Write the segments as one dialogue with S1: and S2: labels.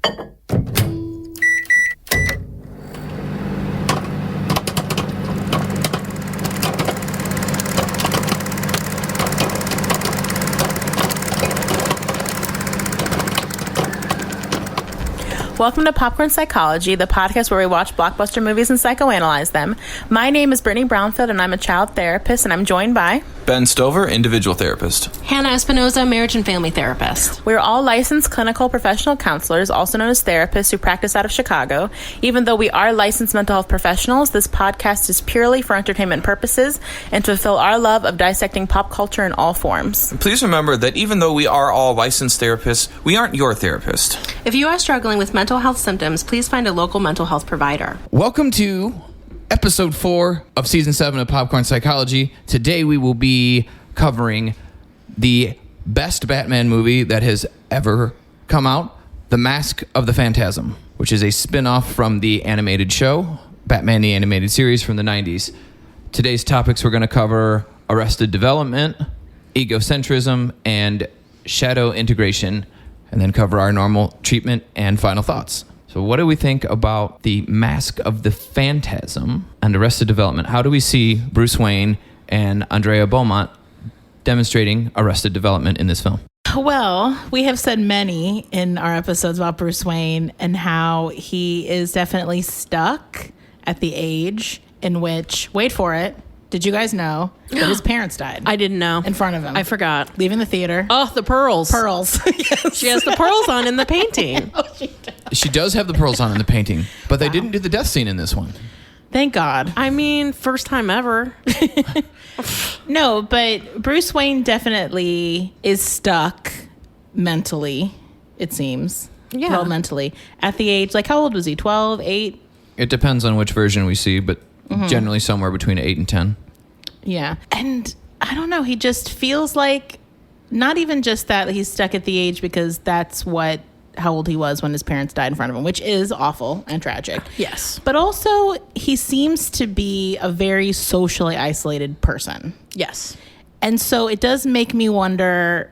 S1: Welcome to Popcorn Psychology, the podcast where we watch blockbuster movies and psychoanalyze them. My name is Brittany Brownfield, and I'm a child therapist, and I'm joined by
S2: Ben Stover, individual therapist.
S3: Hannah Espinoza, marriage and family therapist.
S1: We're all licensed clinical professional counselors, also known as therapists, who practice out of Chicago. Even though we are licensed mental health professionals, this podcast is purely for entertainment purposes and to fulfill our love of dissecting pop culture in all forms.
S2: Please remember that even though we are all licensed therapists, we aren't your therapist.
S3: If you are struggling with mental health symptoms, please find a local mental health provider.
S4: Welcome to episode 4 of season 7 of Popcorn Psychology. Today we will be covering the best Batman movie that has ever come out, The Mask of the Phantasm, which is a spin-off from the animated show, Batman the Animated Series from the 90s. Today's topics we're going to cover Arrested Development, Egocentrism, and Shadow Integration, and then cover our normal treatment and final thoughts. So what do we think about The Mask of the Phantasm and Arrested Development? How do we see Bruce Wayne and Andrea Beaumont demonstrating Arrested Development in this film?
S1: Well, we have said many in our episodes about Bruce Wayne and how he is definitely stuck at the age in which, wait for it, did you guys know that his parents died?
S3: I didn't know.
S1: In front of him.
S3: I forgot.
S1: Leaving the theater.
S3: Oh, the pearls.
S1: Pearls. Yes.
S3: She has the pearls on in the painting.
S1: Oh, she does.
S4: She does have the pearls on in the painting, but they didn't do the death scene in this one.
S1: Thank God.
S3: I mean, first time ever.
S1: No, but Bruce Wayne definitely is stuck mentally, it seems.
S3: Yeah.
S1: Well, mentally. At the age, like, how old was he? 12, 8?
S4: It depends on which version we see, but generally somewhere between 8 and 10.
S1: Yeah. And I don't know, he just feels like not even just that he's stuck at the age because that's how old he was when his parents died in front of him, which is awful and tragic.
S3: Yes.
S1: But also he seems to be a very socially isolated person.
S3: Yes.
S1: And so it does make me wonder,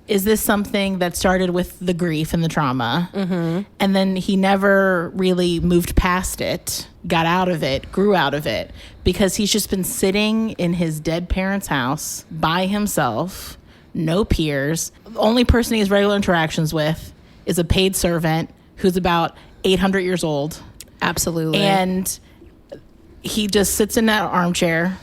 S1: is this something that started with the grief and the trauma? Mm-hmm. And then he never really moved past it, got out of it, grew out of it, because he's just been sitting in his dead parents' house by himself, no peers. The only person he has regular interactions with is a paid servant who's about 800 years old.
S3: Absolutely.
S1: And he just sits in that armchair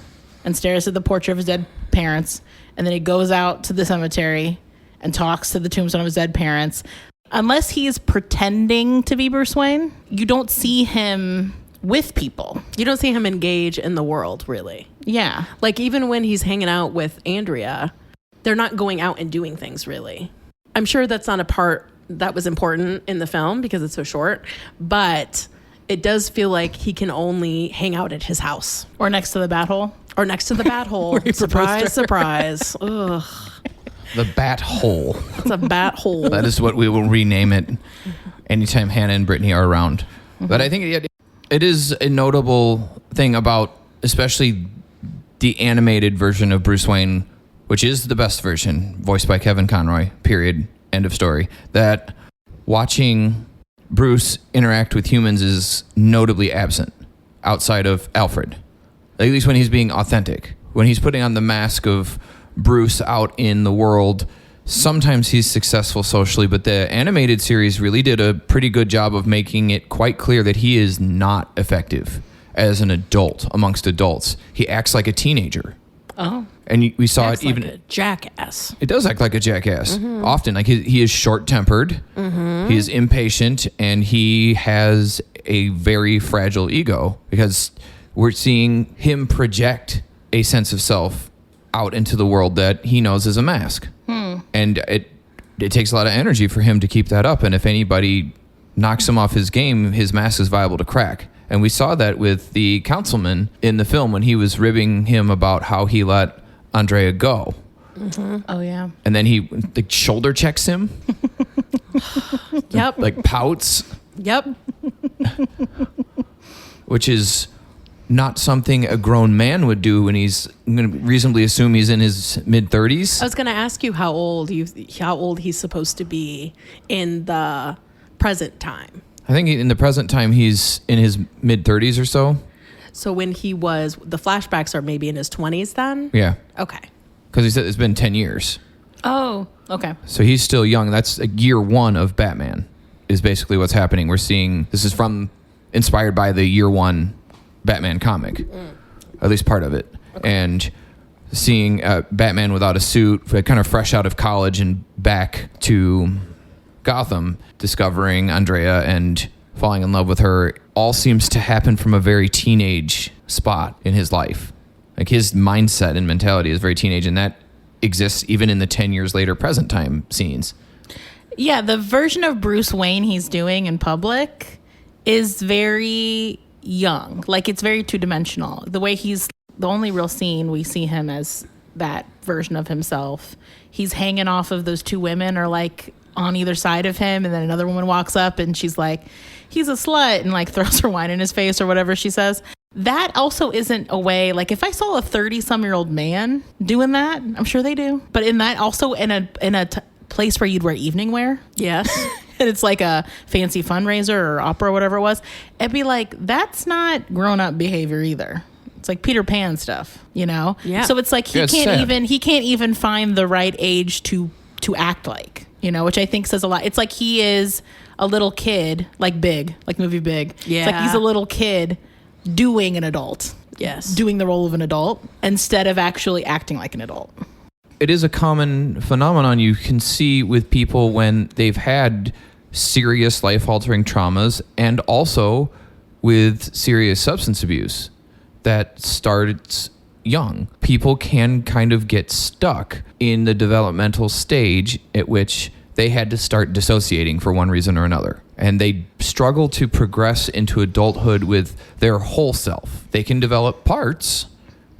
S1: and stares at the portrait of his dead parents. And then he goes out to the cemetery and talks to the tombstone of his dead parents. Unless he's pretending to be Bruce Wayne, you don't see him with people.
S3: You don't see him engage in the world, really.
S1: Yeah.
S3: Like, even when he's hanging out with Andrea, they're not going out and doing things, really. I'm sure that's not a part that was important in the film because it's so short, but it does feel like he can only hang out at his house.
S1: Or next to the bat hole.
S3: Or next to the bat hole. Surprise, surprise. Ugh.
S4: The Bat Hole.
S3: It's a bat hole.
S4: That is what we will rename it anytime Hannah and Brittany are around. Mm-hmm. But I think it is a notable thing about especially the animated version of Bruce Wayne, which is the best version, voiced by Kevin Conroy, period, end of story, that watching Bruce interact with humans is notably absent outside of Alfred. At least when he's being authentic. When he's putting on the mask of Bruce out in the world, sometimes he's successful socially, but the animated series really did a pretty good job of making it quite clear that he is not effective as an adult amongst adults. He acts like a teenager.
S3: Oh.
S4: And we saw
S3: Acts
S4: it even...
S3: like a jackass.
S4: It does act like a jackass. Mm-hmm. Often. Like he is short-tempered, mm-hmm. He is impatient, and he has a very fragile ego because we're seeing him project a sense of self out into the world that he knows is a mask. And it takes a lot of energy for him to keep that up. And if anybody knocks him off his game, his mask is viable to crack. And we saw that with the councilman in the film when he was ribbing him about how he let Andrea go.
S1: Mm-hmm. Oh, yeah.
S4: And then he shoulder checks him.
S3: Yep.
S4: Like pouts.
S3: Yep.
S4: Which is not something a grown man would do when he's, I'm going to reasonably assume he's in his mid-30s.
S3: I was going to ask you how old he's supposed to be in the present time.
S4: I think in the present time, he's in his mid-30s or so.
S3: So when he was, the flashbacks are maybe in his 20s then?
S4: Yeah.
S3: Okay.
S4: Because he said it's been 10 years.
S1: Oh, okay.
S4: So he's still young. That's year one of Batman is basically what's happening. We're seeing, this is inspired by the year one Batman comic, at least part of it. Okay. And seeing Batman without a suit, kind of fresh out of college and back to Gotham, discovering Andrea and falling in love with her, all seems to happen from a very teenage spot in his life. Like his mindset and mentality is very teenage, and that exists even in the 10 years later present time scenes.
S1: Yeah, the version of Bruce Wayne he's doing in public is very young. Like, it's very two-dimensional. The way the only real scene we see him as that version of himself, he's hanging off of those two women, or like on either side of him, and then another woman walks up and she's like, he's a slut, and like throws her wine in his face or whatever she says. That also isn't a way, like if I saw a 30-some-year-old man doing that, I'm sure they do, but in that also in a place where you'd wear evening wear.
S3: Yes.
S1: And it's like a fancy fundraiser or opera or whatever it was, it'd be like, that's not grown-up behavior either. It's like Peter Pan stuff, you know?
S3: Yeah.
S1: So it's like he can't even find the right age to act like, you know, which I think says a lot. It's like he is a little kid, like Big, like movie Big.
S3: Yeah.
S1: It's like he's a little kid doing an adult.
S3: Yes.
S1: Doing the role of an adult instead of actually acting like an adult.
S4: It is a common phenomenon you can see with people when they've had serious life-altering traumas, and also with serious substance abuse that starts young. People can kind of get stuck in the developmental stage at which they had to start dissociating for one reason or another. And they struggle to progress into adulthood with their whole self. They can develop parts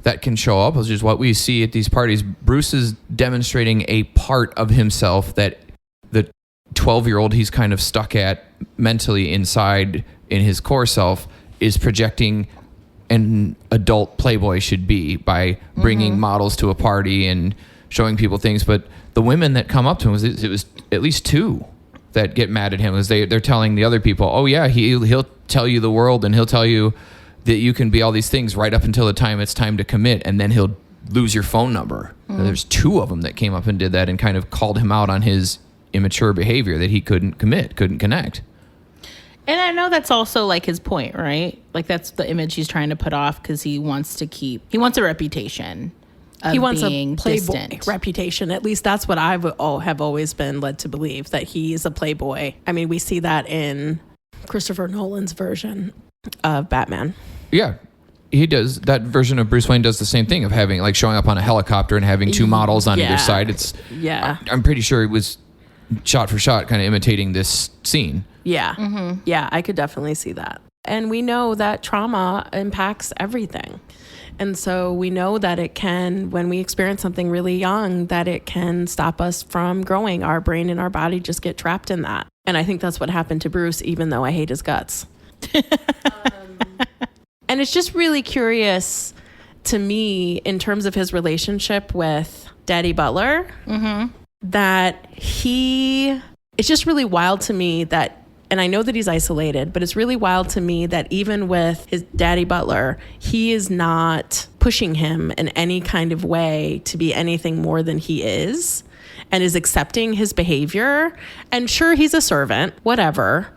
S4: that can show up, which is what we see at these parties. Bruce is demonstrating a part of himself that the 12-year-old he's kind of stuck at mentally inside in his core self is projecting an adult playboy should be by bringing models to a party and showing people things. But the women that come up to him, it was at least two that get mad at him, as they're telling the other people, oh yeah, he'll tell you the world, and he'll tell you that you can be all these things right up until the time it's time to commit, and then he'll lose your phone number. There's two of them that came up and did that and kind of called him out on his immature behavior, that he couldn't connect.
S1: And I know that's also like his point, right? Like that's the image he's trying to put off, because he wants a reputation of
S3: he wants
S1: being
S3: a playboy
S1: distant
S3: reputation. At least that's what I have always been led to believe, that he's a playboy. I mean, we see that in Christopher Nolan's version of Batman.
S4: Yeah, he does. That version of Bruce Wayne does the same thing of having, like, showing up on a helicopter and having two models on either side. I'm pretty sure it was shot for shot kind of imitating this scene.
S3: Yeah. Yeah, I could definitely see that. And we know that trauma impacts everything. And so we know that it can, when we experience something really young, that it can stop us from growing. Our brain and our body just get trapped in that. And I think that's what happened to Bruce, even though I hate his guts. And it's just really curious to me, in terms of his relationship with Daddy Butler, that it's just really wild to me that, and I know that he's isolated, but it's really wild to me that even with his Daddy Butler, he is not pushing him in any kind of way to be anything more than he is, and is accepting his behavior. And sure, he's a servant, whatever,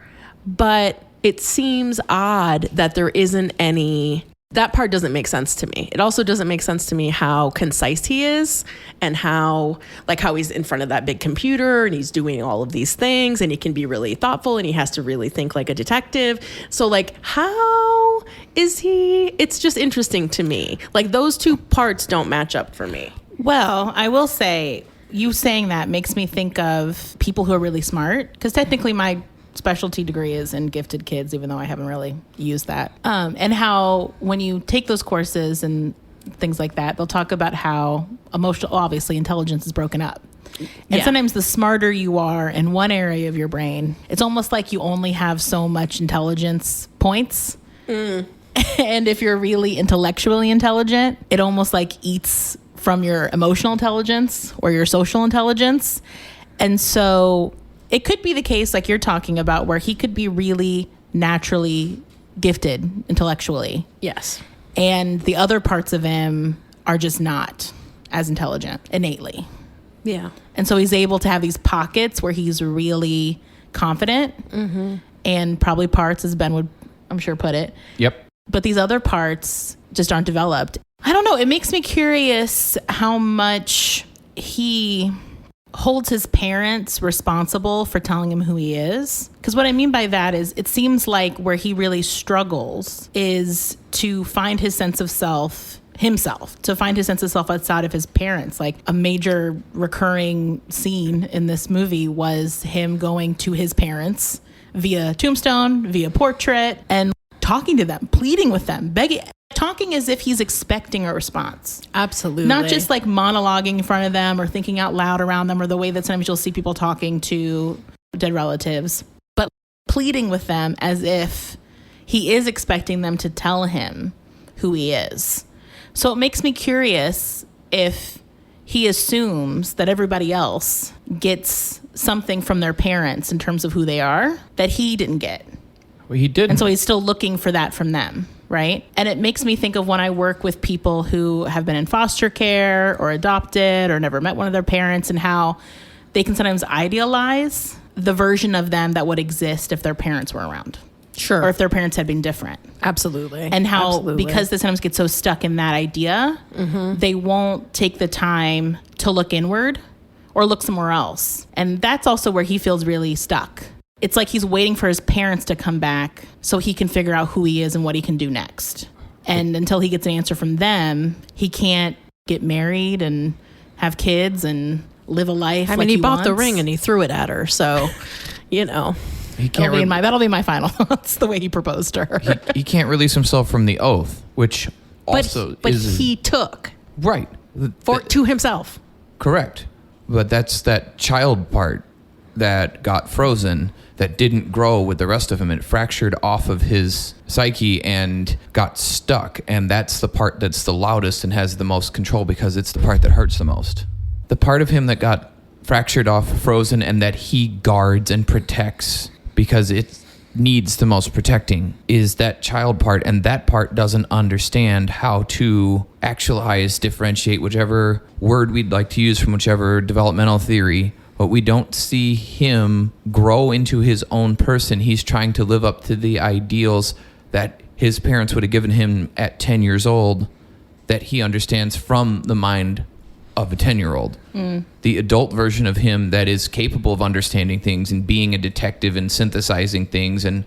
S3: but it seems odd that there isn't any. That part doesn't make sense to me. It also doesn't make sense to me how concise he is, and how he's in front of that big computer and he's doing all of these things, and he can be really thoughtful and he has to really think like a detective. So like, how is he? It's just interesting to me. Like, those two parts don't match up for me.
S1: Well, I will say, you saying that makes me think of people who are really smart, because technically my specialty degree is in gifted kids, even though I haven't really used that. And how when you take those courses and things like that, they'll talk about how obviously intelligence is broken up. And sometimes the smarter you are in one area of your brain, it's almost like you only have so much intelligence points. And if you're really intellectually intelligent, it almost like eats from your emotional intelligence or your social intelligence. And so it could be the case like you're talking about where he could be really naturally gifted intellectually.
S3: Yes.
S1: And the other parts of him are just not as intelligent innately.
S3: Yeah.
S1: And so he's able to have these pockets where he's really confident and probably parts, as Ben would, I'm sure, put it.
S4: Yep.
S1: But these other parts just aren't developed. I don't know. It makes me curious how much he holds his parents responsible for telling him who he is. Because what I mean by that is it seems like where he really struggles is to find his sense of self, himself, to find his sense of self outside of his parents. Like a major recurring scene in this movie was him going to his parents via tombstone, via portrait, and talking to them, pleading with them, begging, talking as if he's expecting a response.
S3: Absolutely.
S1: Not just like monologuing in front of them or thinking out loud around them or the way that sometimes you'll see people talking to dead relatives, but pleading with them as if he is expecting them to tell him who he is. So it makes me curious if he assumes that everybody else gets something from their parents in terms of who they are that he didn't get.
S4: Well, he did.
S1: And so he's still looking for that from them, right? And it makes me think of when I work with people who have been in foster care or adopted or never met one of their parents and how they can sometimes idealize the version of them that would exist if their parents were around.
S3: Sure.
S1: Or if their parents had been different.
S3: Absolutely.
S1: And how,
S3: Absolutely.
S1: because they sometimes get so stuck in that idea, they won't take the time to look inward or look somewhere else. And that's also where he feels really stuck. It's like he's waiting for his parents to come back so he can figure out who he is and what he can do next. And until he gets an answer from them, he can't get married and have kids and live a life.
S3: I mean, he bought the ring and he threw it at her. So, you know.
S4: He can't
S1: that'll be my final. That's the way he proposed to her.
S4: he can't release himself from the oath, which also
S3: but
S4: is
S3: he took
S4: right
S3: to himself.
S4: Correct. But that's that child part that got frozen, that didn't grow with the rest of him. It fractured off of his psyche and got stuck. And that's the part that's the loudest and has the most control because it's the part that hurts the most. The part of him that got fractured off, frozen, and that he guards and protects because it needs the most protecting is that child part. And that part doesn't understand how to actualize, differentiate, whichever word we'd like to use from whichever developmental theory. But we don't see him grow into his own person. He's trying to live up to the ideals that his parents would have given him at 10 years old that he understands from the mind of a 10-year-old. The adult version of him that is capable of understanding things and being a detective and synthesizing things and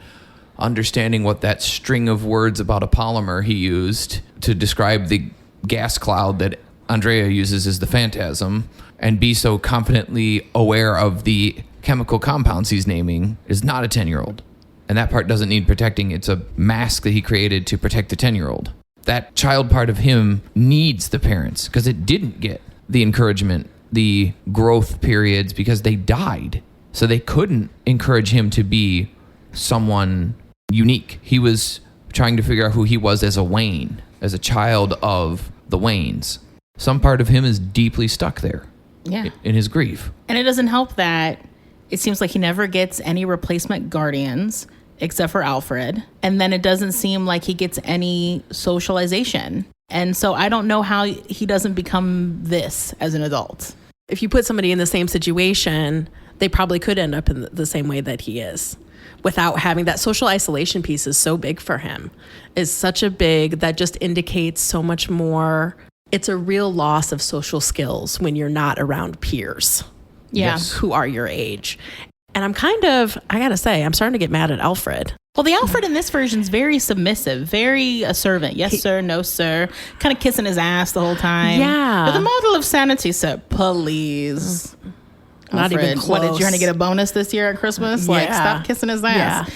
S4: understanding what that string of words about a polymer he used to describe the gas cloud that Andrea uses as the phantasm and be so confidently aware of the chemical compounds he's naming is not a 10-year-old. And that part doesn't need protecting. It's a mask that he created to protect the 10-year-old. That child part of him needs the parents because it didn't get the encouragement, the growth periods because they died. So they couldn't encourage him to be someone unique. He was trying to figure out who he was as a Wayne, as a child of the Waynes. Some part of him is deeply stuck there in his grief.
S1: And it doesn't help that it seems like he never gets any replacement guardians except for Alfred. And then it doesn't seem like he gets any socialization. And so I don't know how he doesn't become this as an adult.
S3: If you put somebody in the same situation, they probably could end up in the same way that he is without having that social isolation piece is so big for him. Is such a big, that just indicates so much more. It's a real loss of social skills when you're not around peers. Who are your age. And I'm I gotta say, I'm starting to get mad at Alfred.
S1: Well, the Alfred in this version is very submissive, very servant. Yes, sir. No, sir. Kind of kissing his ass the whole time.
S3: Yeah.
S1: With a model of sanity, sir. Please.
S3: Not
S1: Alfred,
S3: even close.
S1: What, did you trying to get a bonus this year at Christmas? Like, stop kissing his ass.
S3: Yeah.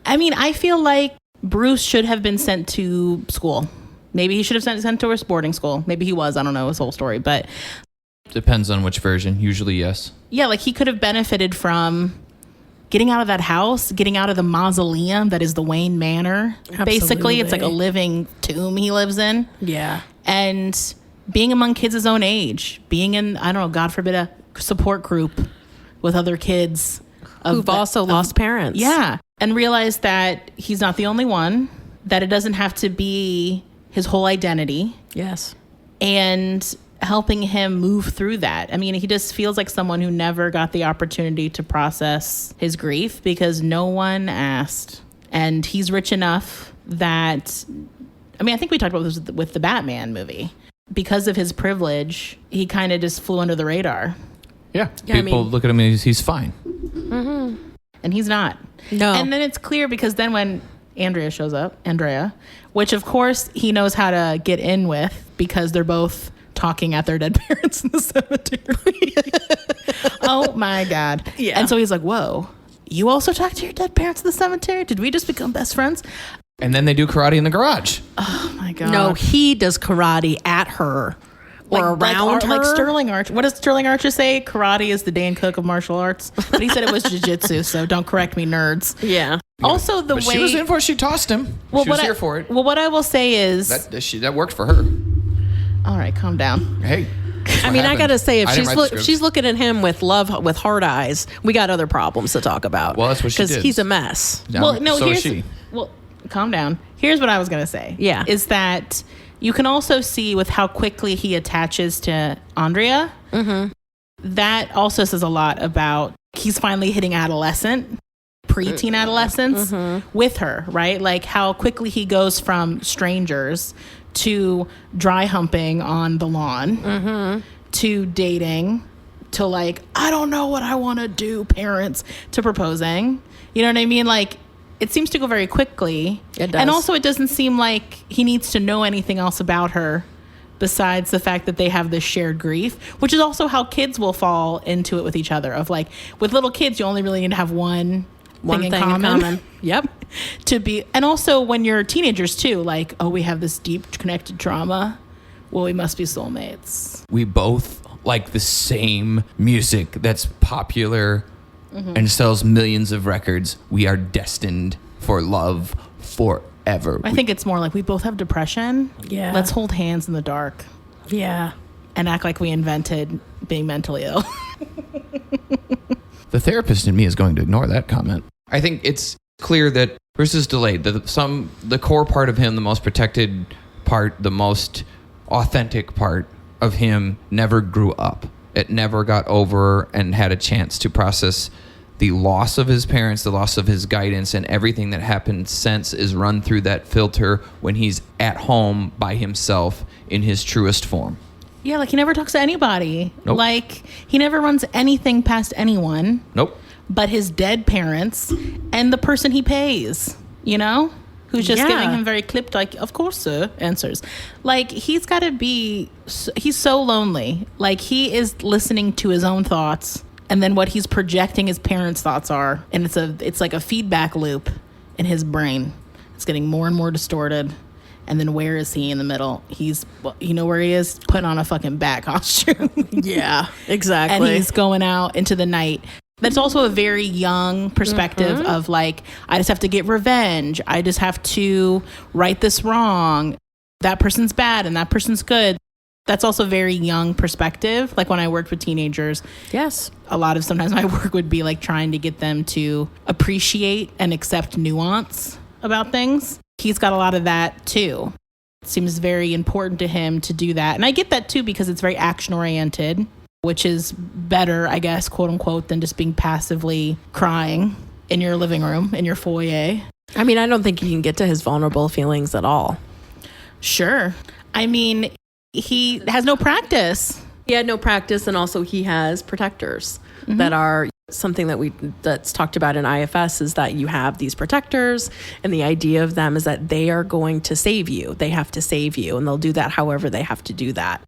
S1: I mean, I feel like Bruce should have been sent to school. Maybe he should have sent to a boarding school. Maybe he was. I don't know his whole story. But
S4: depends on which version. Usually, yes.
S1: Yeah, like he could have benefited from getting out of that house, getting out of the mausoleum that is the Wayne Manor.
S3: Absolutely.
S1: Basically, it's like a living tomb he lives in.
S3: Yeah.
S1: And being among kids his own age, being in, I don't know, God forbid, a support group with other kids
S3: Who've also lost parents.
S1: Yeah. And realize that he's not the only one, that it doesn't have to be his whole identity.
S3: Yes.
S1: And helping him move through that. I mean, he just feels like someone who never got the opportunity to process his grief because no one asked. And he's rich enough that, I mean, I think we talked about this with the Batman movie. Because of his privilege, he kind of just flew under the radar.
S4: Yeah. People look at him and he's fine.
S1: And he's not.
S3: No.
S1: And then it's clear because then when Andrea shows up, which of course he knows how to get in with because they're both talking at their dead parents in the cemetery. Oh my God.
S3: Yeah.
S1: And so he's like, whoa, you also talk to your dead parents in the cemetery? Did we just become best friends?
S4: And then they do karate in the garage.
S1: Oh my God.
S3: No, he does karate at her or around her.
S1: Like Sterling Archer. What does Sterling Archer say? Karate is the Dane Cook of martial arts. But he said it was jiu-jitsu, so don't correct me, nerds.
S3: Yeah.
S1: Also, the
S4: But
S1: way...
S4: she was in for it. She tossed him. She was here for it.
S1: Well, what I will say is...
S4: That worked for her.
S1: All right, calm down.
S4: Hey.
S3: I mean, I got to say, if
S4: she's
S3: she's looking at him with love, with hard eyes, we got other problems to talk about.
S4: Well, that's what she did.
S3: Because he's a mess.
S1: Well, no,
S4: so is she.
S1: Well, calm down. Here's what I was going to say.
S3: Yeah.
S1: Is that you can also see with how quickly he attaches to Andrea. Mm-hmm. That also says a lot about he's finally hitting preteen adolescence with her, right? Like how quickly he goes from strangers to dry humping on the lawn to dating to like, I don't know what I want to do, parents, to proposing. You know what I mean? Like, it seems to go very quickly.
S3: It does.
S1: And also it doesn't seem like he needs to know anything else about her besides the fact that they have this shared grief, which is also how kids will fall into it with each other. Of like, with little kids, you only really need to have one thing in common.
S3: Yep.
S1: To be, and also when you're teenagers too, like, oh, we have this deep connected trauma. Well, we must be soulmates.
S4: We both like the same music that's popular and sells millions of records. We are destined for love forever.
S1: I think it's more like we both have depression.
S3: Yeah.
S1: Let's hold hands in the dark
S3: Yeah.
S1: and act like we invented being mentally ill.
S4: The therapist in me is going to ignore that comment. I think it's clear that Bruce is delayed. The core part of him, the most protected part, the most authentic part of him never grew up. It never got over and had a chance to process the loss of his parents, the loss of his guidance, and everything that happened since is run through that filter when he's at home by himself in his truest form.
S1: Yeah, like he never talks to anybody.
S4: Nope.
S1: Like he never runs anything past anyone.
S4: Nope.
S1: But his dead parents and the person he pays, you know? Who's just giving him very clipped, like, of course, sir, answers. Like, he's got to be, he's so lonely. Like, he is listening to his own thoughts and then what he's projecting his parents' thoughts are. And it's like a feedback loop in his brain. It's getting more and more distorted. And then where is he in the middle? You know where he is? Putting on a fucking bat costume.
S3: Yeah, exactly.
S1: And he's going out into the night. That's also a very young perspective of like, I just have to get revenge. I just have to right this wrong. That person's bad and that person's good. That's also a very young perspective. Like when I worked with teenagers,
S3: yes,
S1: a lot of sometimes my work would be like trying to get them to appreciate and accept nuance about things. He's got a lot of that too. It seems very important to him to do that. And I get that too because it's very action oriented, which is better, I guess, quote unquote, than just being passively crying in your living room, in your foyer.
S3: I mean, I don't think you can get to his vulnerable feelings at all.
S1: Sure. I mean, he has no practice.
S3: He had no practice, and also he has protectors that are something that's talked about in IFS is that you have these protectors, and the idea of them is that they are going to save you. They have to save you, and they'll do that however they have to do that.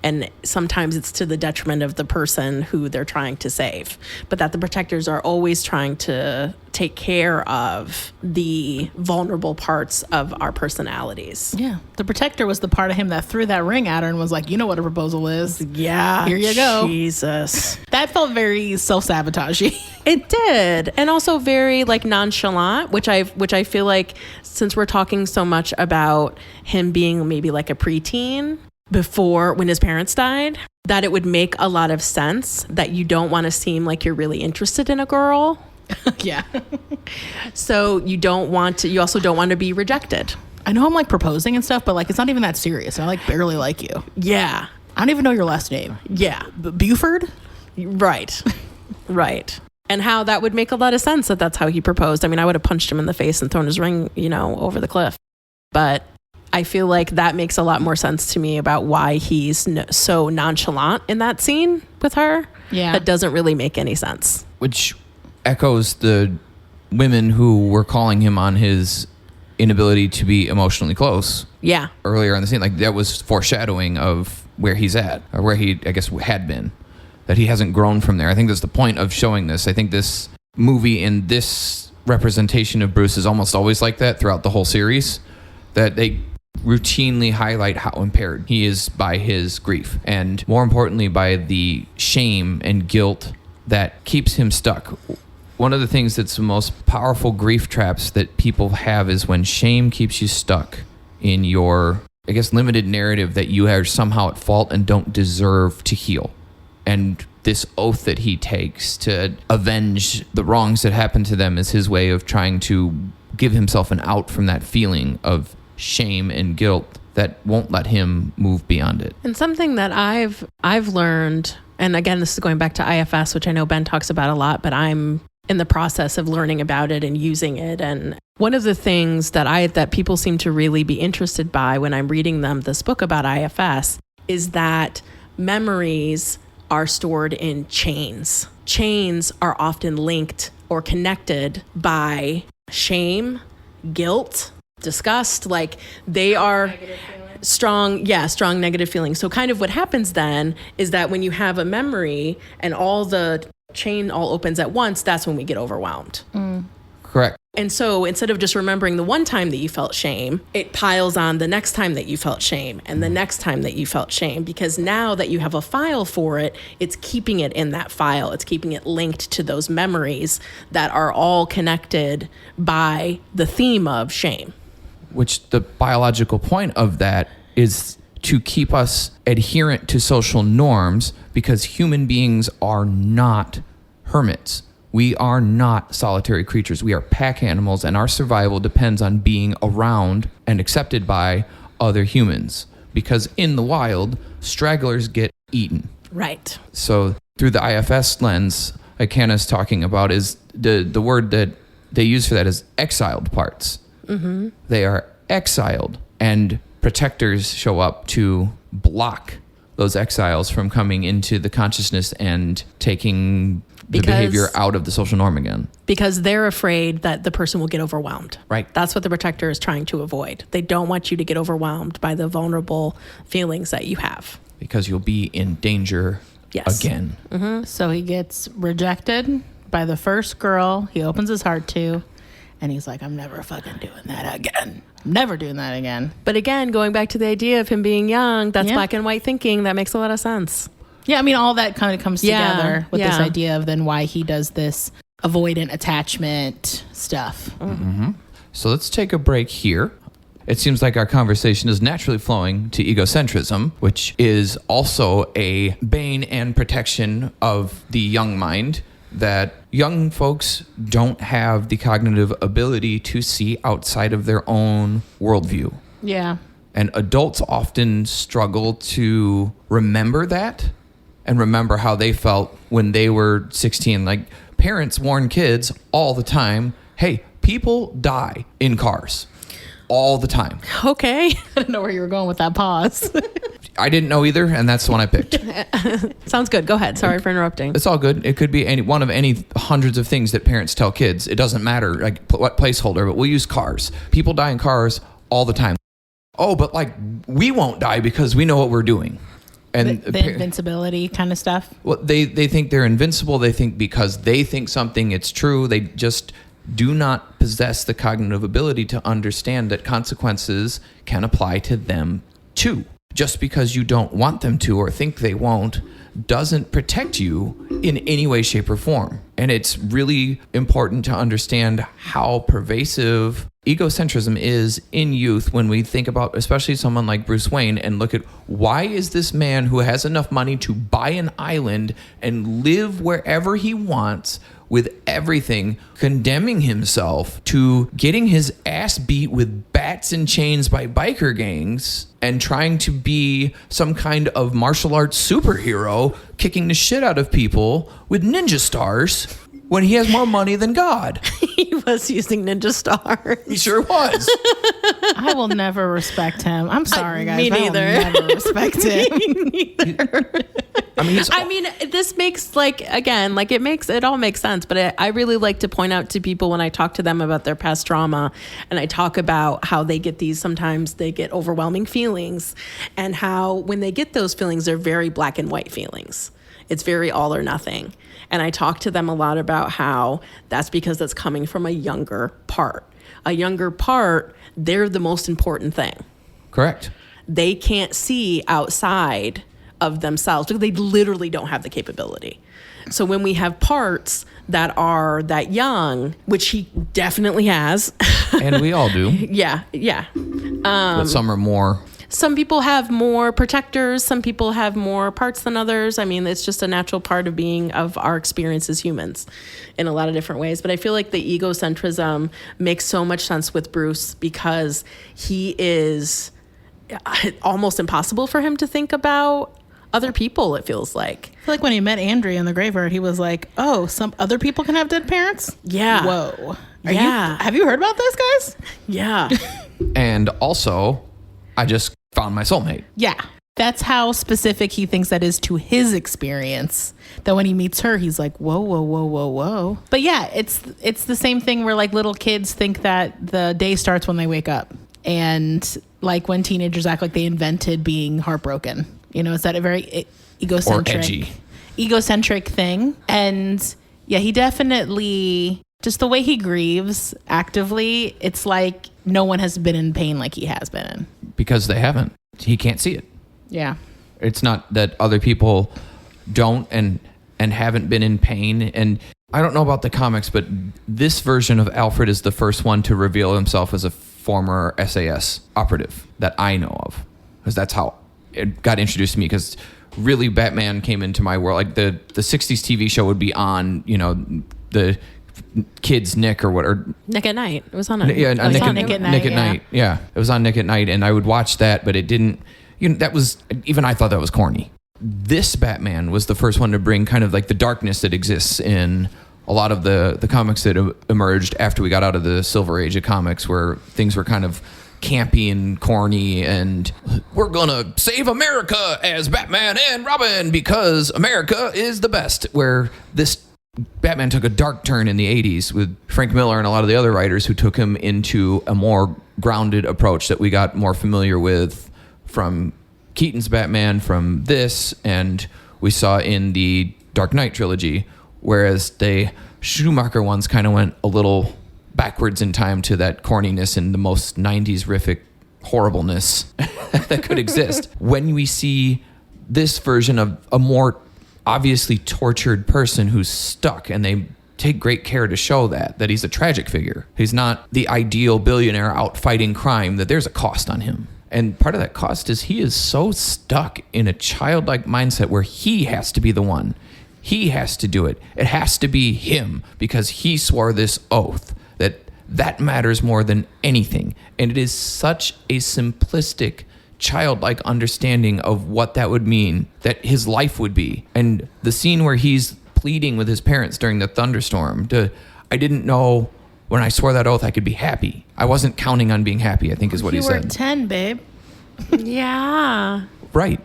S3: And sometimes it's to the detriment of the person who they're trying to save. But that the protectors are always trying to take care of the vulnerable parts of our personalities.
S1: Yeah. The protector was the part of him that threw that ring at her and was like, you know what a proposal is.
S3: Yeah.
S1: Here you go.
S3: Jesus.
S1: That felt very self-sabotaging.
S3: It did. And also very like nonchalant, which I feel like since we're talking so much about him being maybe like a preteen, before when his parents died, that it would make a lot of sense that you don't want to seem like you're really interested in a girl
S1: Yeah.
S3: So you also don't want to be rejected.
S1: I know I'm like proposing and stuff, but like it's not even that serious. I like barely like you.
S3: Yeah.
S1: I don't even know your last name.
S3: Yeah.
S1: Buford?
S3: Right. Right. And how that would make a lot of sense that that's how he proposed. I mean, I would have punched him in the face and thrown his ring, over the cliff. But I feel like that makes a lot more sense to me about why he's so nonchalant in that scene with her.
S1: Yeah.
S3: That doesn't really make any sense.
S4: Which echoes the women who were calling him on his inability to be emotionally close.
S3: Yeah.
S4: Earlier in the scene, like that was foreshadowing of where he's at, or where he, I guess, had been, that he hasn't grown from there. I think that's the point of showing this. I think this movie and this representation of Bruce is almost always like that throughout the whole series, that they routinely highlight how impaired he is by his grief, and more importantly, by the shame and guilt that keeps him stuck. One of the things that's the most powerful grief traps that people have is when shame keeps you stuck in your, I guess, limited narrative that you are somehow at fault and don't deserve to heal. And this oath that he takes to avenge the wrongs that happened to them is his way of trying to give himself an out from that feeling of shame and guilt that won't let him move beyond it.
S3: And something that I've learned, and again, this is going back to IFS, which I know Ben talks about a lot, but I'm in the process of learning about it and using it. And one of the things that people seem to really be interested by when I'm reading them this book about IFS is that memories are stored in chains. Chains are often linked or connected by shame, guilt, disgust. Like they are strong negative feelings. So kind of what happens then is that when you have a memory and all the chain all opens at once, that's when we get overwhelmed.
S4: Correct.
S3: And so instead of just remembering the one time that you felt shame, it piles on the next time that you felt shame and the next time that you felt shame, because now that you have a file for it, it's keeping it in that file. It's keeping it linked to those memories that are all connected by the theme of shame.
S4: Which the biological point of that is to keep us adherent to social norms, because human beings are not hermits. We are not solitary creatures. We are pack animals, and our survival depends on being around and accepted by other humans, because in the wild, stragglers get eaten.
S3: Right.
S4: So through the IFS lens, like Hannah's talking about, is the word that they use for that is exiled parts. Mm-hmm. They are exiled, and protectors show up to block those exiles from coming into the consciousness and taking the behavior out of the social norm again.
S3: Because they're afraid that the person will get overwhelmed.
S4: Right.
S3: That's what the protector is trying to avoid. They don't want you to get overwhelmed by the vulnerable feelings that you have.
S4: Because you'll be in danger again.
S3: Mm-hmm.
S1: So he gets rejected by the first girl he opens his heart to, and he's like, I'm never fucking doing that again. I'm never doing that again.
S3: But again, going back to the idea of him being young, that's black and white thinking. That makes a lot of sense.
S1: Yeah, I mean, all that kind of comes together with this idea of then why he does this avoidant attachment stuff.
S4: Mm-hmm. So let's take a break here. It seems like our conversation is naturally flowing to egocentrism, which is also a bane and protection of the young mind, that young folks don't have the cognitive ability to see outside of their own worldview.
S1: Yeah.
S4: And adults often struggle to remember that and remember how they felt when they were 16. Like, parents warn kids all the time, hey, people die in cars all the time.
S3: Okay.
S1: I didn't know where you were going with that pause.
S4: I didn't know either, and that's the one I picked.
S3: Sounds good. Go ahead. Sorry for interrupting.
S4: It's all good. It could be any one of any hundreds of things that parents tell kids. It doesn't matter like what placeholder, but we'll use cars. People die in cars all the time. Oh, but like we won't die because we know what we're doing. And
S1: the invincibility kind of stuff.
S4: Well, they think they're invincible. They think because they think something, it's true. They just do not possess the cognitive ability to understand that consequences can apply to them too. Just because you don't want them to or think they won't doesn't protect you in any way, shape, or form. And it's really important to understand how pervasive egocentrism is in youth when we think about especially someone like Bruce Wayne and look at why is this man who has enough money to buy an island and live wherever he wants with everything, condemning himself to getting his ass beat with bats and chains by biker gangs and trying to be some kind of martial arts superhero kicking the shit out of people with ninja stars when he has more money than God.
S3: He was using ninja stars.
S4: He sure was.
S1: I will never respect him. I'm sorry, guys.
S3: Me neither.
S1: I will never respect him.
S4: I mean,
S3: This makes it all makes sense. But I really like to point out to people when I talk to them about their past trauma, and I talk about how they get sometimes they get overwhelming feelings, and how when they get those feelings, they're very black and white feelings. It's very all or nothing. And I talk to them a lot about how that's because that's coming from a younger part. A younger part, they're the most important thing.
S4: correct.
S3: They can't see outside of themselves because they literally don't have the capability. So when we have parts that are that young, which he definitely has.
S4: And we all do.
S3: Yeah.
S4: But some are more.
S3: Some people have more protectors. Some people have more parts than others. I mean, it's just a natural part of our experience as humans in a lot of different ways. But I feel like the egocentrism makes so much sense with Bruce because he is almost impossible for him to think about other people, it feels like.
S1: I feel like when he met Andrea in the graveyard, he was like, oh, some other people can have dead parents?
S3: Yeah.
S1: Whoa.
S3: Yeah.
S1: Have you heard about this, guys?
S3: Yeah.
S4: And also, I just found my soulmate.
S1: Yeah. That's how specific he thinks that is to his experience. That when he meets her, he's like, whoa, whoa, whoa, whoa, whoa. But yeah, it's the same thing where like little kids think that the day starts when they wake up. And like when teenagers act like they invented being heartbroken. You know, it's that a very egocentric thing. And yeah, he definitely, just the way he grieves actively, it's like no one has been in pain like he has been in.
S4: Because they haven't. He can't see it.
S1: Yeah.
S4: It's not that other people don't and haven't been in pain. And I don't know about the comics, but this version of Alfred is the first one to reveal himself as a former SAS operative that I know of. Because that's how it got introduced to me. Because really Batman came into my world. Like the 60s TV show would be on, you know, the kids Nick or what, or
S3: Nick at Night. It was on
S1: Nick at Night.
S4: Yeah, it was on Nick at Night, and I would watch that, but it didn't. You know, that was even I thought that was corny. This Batman was the first one to bring kind of like the darkness that exists in a lot of the comics that emerged after we got out of the Silver Age of comics, where things were kind of campy and corny, and we're gonna save America as Batman and Robin because America is the best. Where this Batman took a dark turn in the 80s with Frank Miller and a lot of the other writers who took him into a more grounded approach that we got more familiar with from Keaton's Batman, from this, and we saw in the Dark Knight trilogy, whereas the Schumacher ones kind of went a little backwards in time to that corniness and the most 90s-rific horribleness that could exist. When we see this version of a more obviously tortured person who's stuck, and they take great care to show that he's a tragic figure. He's not the ideal billionaire out fighting crime, that there's a cost on him. And part of that cost is he is so stuck in a childlike mindset where he has to be the one. He has to do it. It has to be him because he swore this oath that matters more than anything. And it is such a simplistic childlike understanding of what that would mean, that his life would be. And the scene where he's pleading with his parents during the thunderstorm I didn't know when I swore that oath I could be happy. I wasn't counting on being happy, I think is what he said.
S1: You were 10, babe.
S3: Yeah.
S4: Right.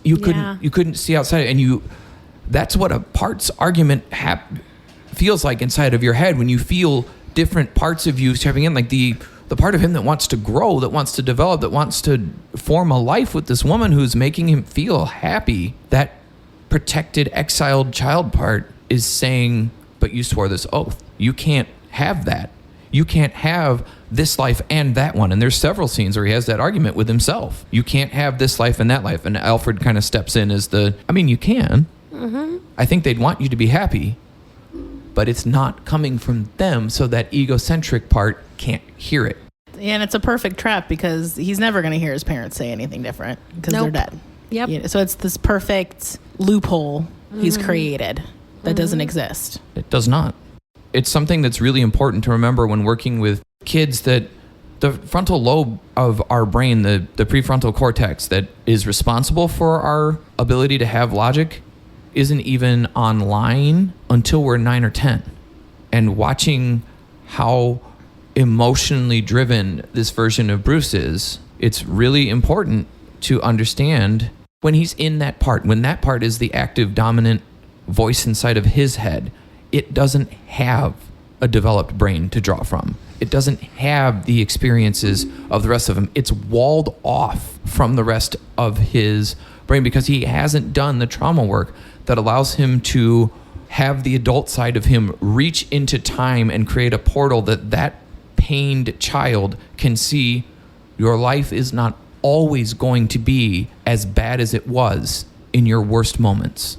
S4: You couldn't see outside, and that's what a parts argument feels like inside of your head when you feel different parts of you stepping in, like the part of him that wants to grow, that wants to develop, that wants to form a life with this woman who's making him feel happy. That protected, exiled child part is saying, but you swore this oath. You can't have that. You can't have this life and that one. And there's several scenes where he has that argument with himself. You can't have this life and that life. And Alfred kind of steps in as you can. Mm-hmm. I think they'd want you to be happy, but it's not coming from them, so that egocentric part can't hear it.
S1: And it's a perfect trap because he's never going to hear his parents say anything different because
S3: Nope.
S1: they're dead.
S3: Yep.
S1: You know, so it's this perfect loophole he's created that doesn't exist.
S4: It does not. It's something that's really important to remember when working with kids, that the frontal lobe of our brain, the prefrontal cortex that is responsible for our ability to have logic, isn't even online until we're 9 or 10. And watching how emotionally driven this version of Bruce is, it's really important to understand when he's in that part, when that part is the active, dominant voice inside of his head, it doesn't have a developed brain to draw from. It doesn't have the experiences of the rest of him. It's walled off from the rest of his brain because he hasn't done the trauma work that allows him to have the adult side of him reach into time and create a portal that pained child can see. Your life is not always going to be as bad as it was in your worst moments.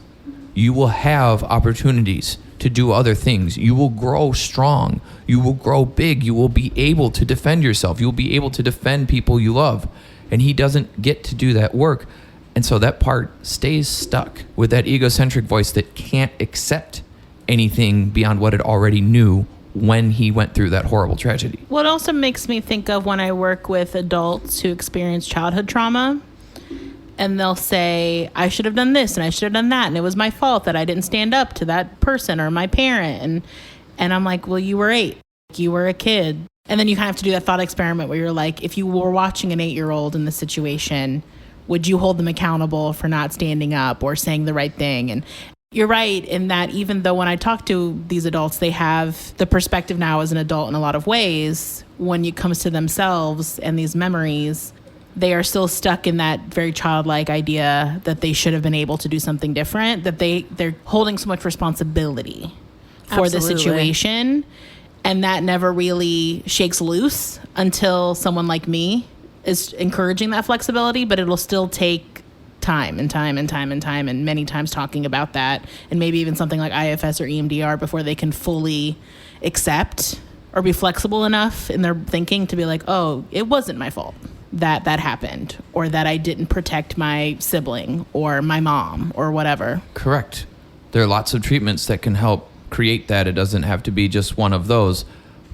S4: You will have opportunities to do other things. You will grow strong. You will grow big. You will be able to defend yourself. You will be able to defend people you love. And he doesn't get to do that work. And so that part stays stuck with that egocentric voice that can't accept anything beyond what it already knew when he went through that horrible tragedy.
S1: Well, it also makes me think of when I work with adults who experience childhood trauma, and they'll say, I should have done this and I should have done that, and it was my fault that I didn't stand up to that person or my parent. And I'm like, well, you were 8. You were a kid. And then you kind of have to do that thought experiment where you're like, if you were watching an 8-year-old in this situation, would you hold them accountable for not standing up or saying the right thing? And you're right in that even though when I talk to these adults, they have the perspective now as an adult in a lot of ways, when it comes to themselves and these memories, they are still stuck in that very childlike idea that they should have been able to do something different, that they're holding so much responsibility for the
S3: Absolutely.
S1: situation. And that never really shakes loose until someone like me is encouraging that flexibility, but it'll still take time and time and time and time and many times talking about that, and maybe even something like IFS or EMDR before they can fully accept or be flexible enough in their thinking to be like, oh, it wasn't my fault that happened, or that I didn't protect my sibling or my mom or whatever.
S4: Correct. There are lots of treatments that can help create that. It doesn't have to be just one of those,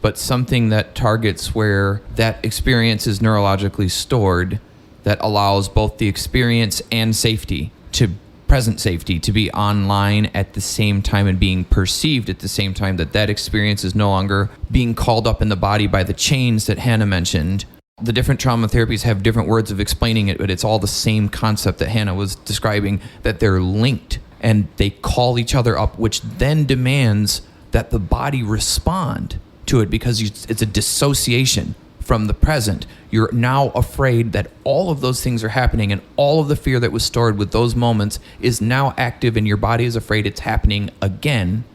S4: but something that targets where that experience is neurologically stored, that allows both the experience and safety, to present safety, to be online at the same time and being perceived at the same time, that experience is no longer being called up in the body by the chains that Hannah mentioned. The different trauma therapies have different words of explaining it, but it's all the same concept that Hannah was describing, that they're linked and they call each other up, which then demands that the body respond to it because it's a dissociation from the present. You're now afraid that all of those things are happening, and all of the fear that was stored with those moments is now active, and your body is afraid it's happening again,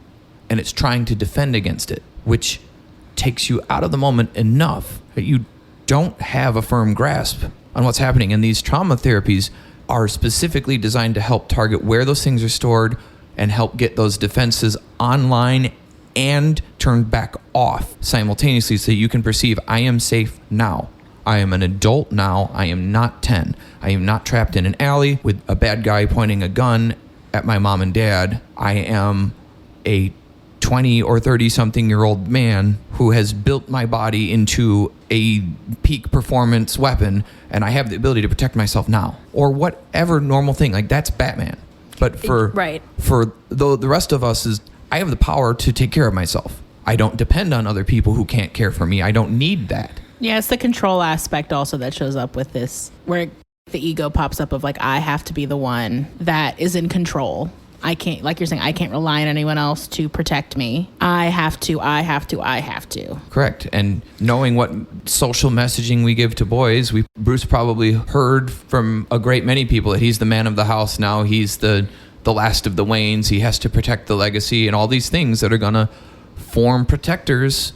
S4: and it's trying to defend against it, which takes you out of the moment enough that you don't have a firm grasp on what's happening. And these trauma therapies are specifically designed to help target where those things are stored and help get those defenses online and turned back off simultaneously, so you can perceive, I am safe now. I am an adult now. I am not 10. I am not trapped in an alley with a bad guy pointing a gun at my mom and dad. I am a 20 or 30 something year old man who has built my body into a peak performance weapon, and I have the ability to protect myself now, or whatever normal thing. Like, that's Batman. But for the rest of us is, I have the power to take care of myself. I don't depend on other people who can't care for me. I don't need that.
S1: Yeah, it's the control aspect also that shows up with this, where the ego pops up of like, I have to be the one that is in control. I can't, like you're saying, I can't rely on anyone else to protect me. I have to.
S4: Correct. And knowing what social messaging we give to boys, Bruce probably heard from a great many people that he's the man of the house now. He's the last of the Waynes. He has to protect the legacy and all these things that are going to form protectors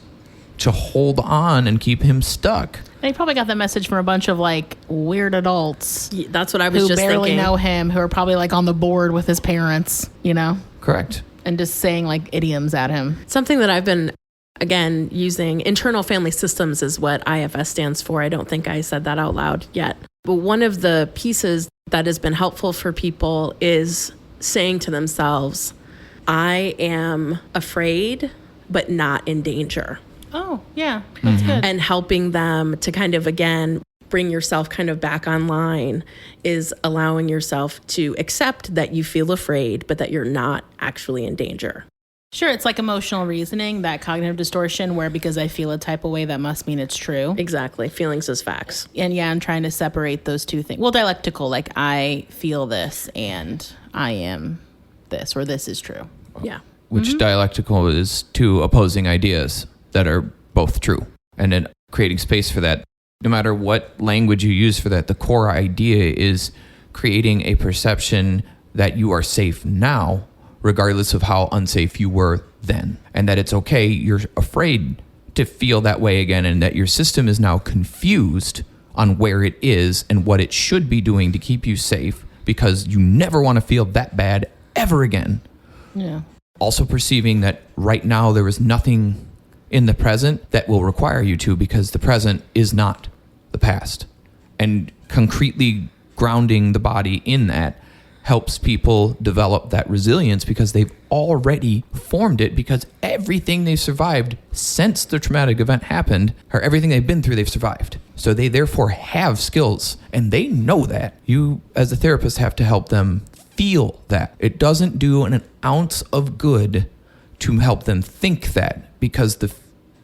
S4: to hold on and keep him stuck.
S1: And he probably got that message from a bunch of like weird adults.
S3: Yeah, that's what I was
S1: who
S3: just
S1: barely
S3: thinking.
S1: know him, who are probably like on the board with his parents, you know?
S4: Correct.
S1: And just saying like idioms at him.
S3: Something that I've been Again, using internal family systems is what IFS stands for. I don't think I said that out loud yet. But one of the pieces that has been helpful for people is saying to themselves, I am afraid, but not in danger.
S1: Oh, yeah, that's good.
S3: And helping them to kind of, again, bring yourself kind of back online is allowing yourself to accept that you feel afraid, but that you're not actually in danger.
S1: Sure, it's like emotional reasoning, that cognitive distortion where because I feel a type of way, that must mean it's true.
S3: Exactly. Feelings as facts.
S1: And yeah, I'm trying to separate those two things. Well, dialectical, like I feel this and I am this, or this is true.
S3: Yeah.
S4: Which dialectical is two opposing ideas that are both true. And then creating space for that. No matter what language you use for that, the core idea is creating a perception that you are safe now, regardless of how unsafe you were then. And that it's okay, you're afraid to feel that way again, and that your system is now confused on where it is and what it should be doing to keep you safe, because you never want to feel that bad ever again.
S1: Yeah.
S4: Also perceiving that right now there is nothing in the present that will require you to, because the present is not the past. And concretely grounding the body in that helps people develop that resilience, because they've already formed it, because everything they've survived since the traumatic event happened, or everything they've been through, they've survived. So they therefore have skills, and they know that. You, as a therapist, have to help them feel that. It doesn't do an ounce of good to help them think that, because the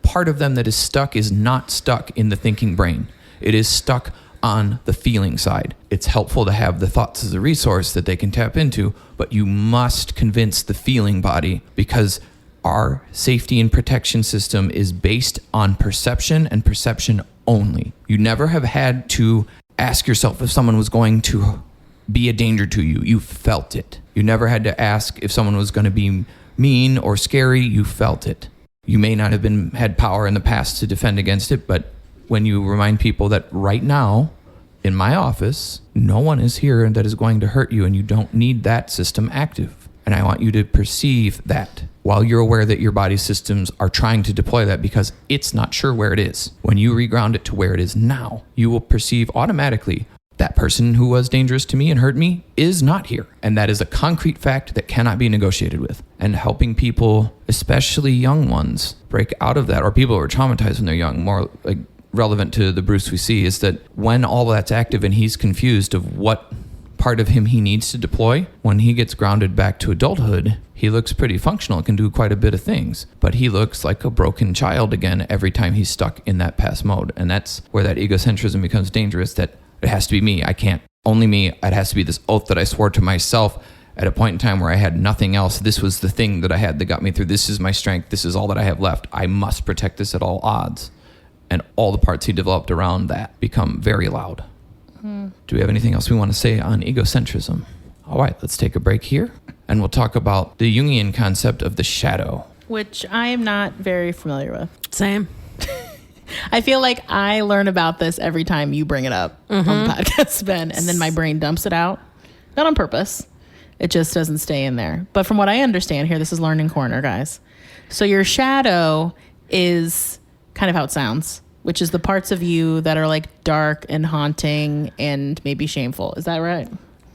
S4: part of them that is stuck is not stuck in the thinking brain. It is stuck on the feeling side. It's helpful to have the thoughts as a resource that they can tap into, but you must convince the feeling body, because our safety and protection system is based on perception and perception only. You never have had to ask yourself if someone was going to be a danger to you. You felt it. You never had to ask if someone was going to be mean or scary. You felt it. You may not have had power in the past to defend against it, but when you remind people that right now, in my office, no one is here that is going to hurt you, and you don't need that system active. And I want you to perceive that while you're aware that your body systems are trying to deploy that because it's not sure where it is. When you reground it to where it is now, you will perceive automatically that person who was dangerous to me and hurt me is not here. And that is a concrete fact that cannot be negotiated with. And helping people, especially young ones, break out of that, or people who are traumatized when they're young, more like relevant to the Bruce we see, is that when all that's active and he's confused of what part of him he needs to deploy, when he gets grounded back to adulthood, he looks pretty functional, can do quite a bit of things, but he looks like a broken child again every time he's stuck in that past mode. And that's where that egocentrism becomes dangerous, that it has to be me. I can't. Only me. It has to be this oath that I swore to myself at a point in time where I had nothing else. This was the thing that I had that got me through. This is my strength. This is all that I have left. I must protect this at all odds. And all the parts he developed around that become very loud. Do we have anything else we want to say on egocentrism? All right, let's take a break here, and we'll talk about the Jungian concept of the shadow.
S1: Which I am not very familiar with.
S3: Same.
S1: I feel like I learn about this every time you bring it up on the podcast, Ben, and then my brain dumps it out. Not on purpose. It just doesn't stay in there. But from what I understand here, this is Learning Corner, guys. So your shadow is kind of how it sounds, which is the parts of you that are like dark and haunting and maybe shameful. Is that right?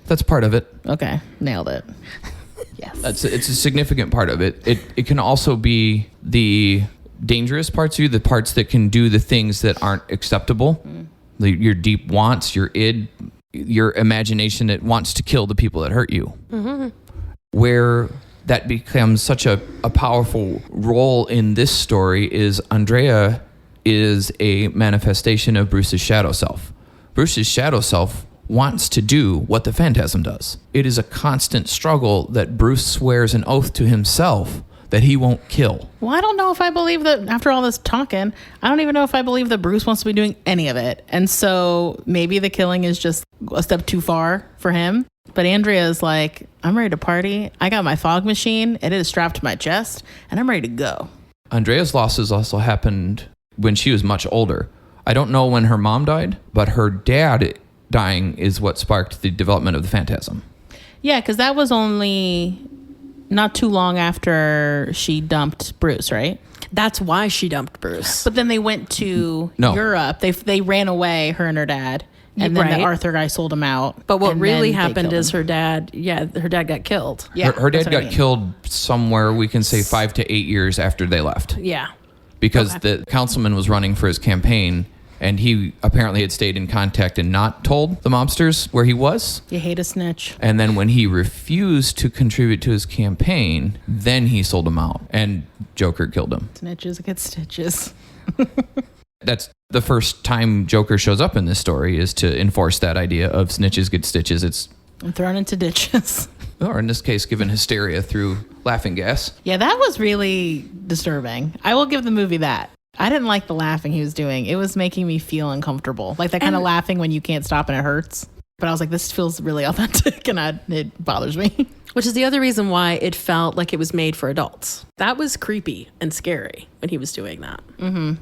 S4: That's part of it.
S1: Okay. Nailed it. Yes.
S4: It's a significant part of it. It can also be the dangerous parts of you, the parts that can do the things that aren't acceptable. Your deep wants, your id, your imagination that wants to kill the people that hurt you. Where that becomes such a powerful role in this story is Andrea is a manifestation of Bruce's shadow self. Bruce's shadow self wants to do what the Phantasm does. It is a constant struggle that Bruce swears an oath to himself that he won't kill.
S1: Well, I don't know if I believe that after all this talking, I don't even know if I believe that Bruce wants to be doing any of it. And so maybe the killing is just a step too far for him. But Andrea is like, I'm ready to party. I got my fog machine. It is strapped to my chest and I'm ready to go.
S4: Andrea's losses also happened when she was much older. I don't know when her mom died, but her dad dying is what sparked the development of the Phantasm.
S1: Yeah, because that was only not too long after she dumped Bruce, right?
S3: That's why she dumped Bruce.
S1: But then they went to
S4: No.
S1: Europe. They ran away, her and her dad. And then
S3: Right.
S1: the Arthur guy sold him out.
S3: But what
S1: and
S3: really
S1: then they
S3: happened
S1: killed
S3: is
S1: him.
S3: her dad got killed.
S1: Yeah,
S4: her
S1: that's
S4: dad
S1: what I
S4: got
S1: mean.
S4: killed somewhere, we can say 5 to 8 years after they left.
S3: Yeah.
S4: Because the councilman was running for his campaign, and he apparently had stayed in contact and not told the mobsters where he was.
S1: You hate a snitch.
S4: And then when he refused to contribute to his campaign, then he sold him out, and Joker killed him.
S1: Snitches get stitches.
S4: That's the first time Joker shows up in this story, is to enforce that idea of snitches get stitches. It's,
S1: And thrown into ditches.
S4: or in this case, given hysteria through laughing gas.
S1: Yeah, that was really disturbing. I will give the movie that. I didn't like the laughing he was doing. It was making me feel uncomfortable. Like that kind of
S3: And-
S1: laughing when you can't stop and it hurts. But I was like, this feels really authentic and it bothers me.
S3: Which is the other reason why it felt like it was made for adults. That was creepy and scary when he was doing that. Mm-hmm.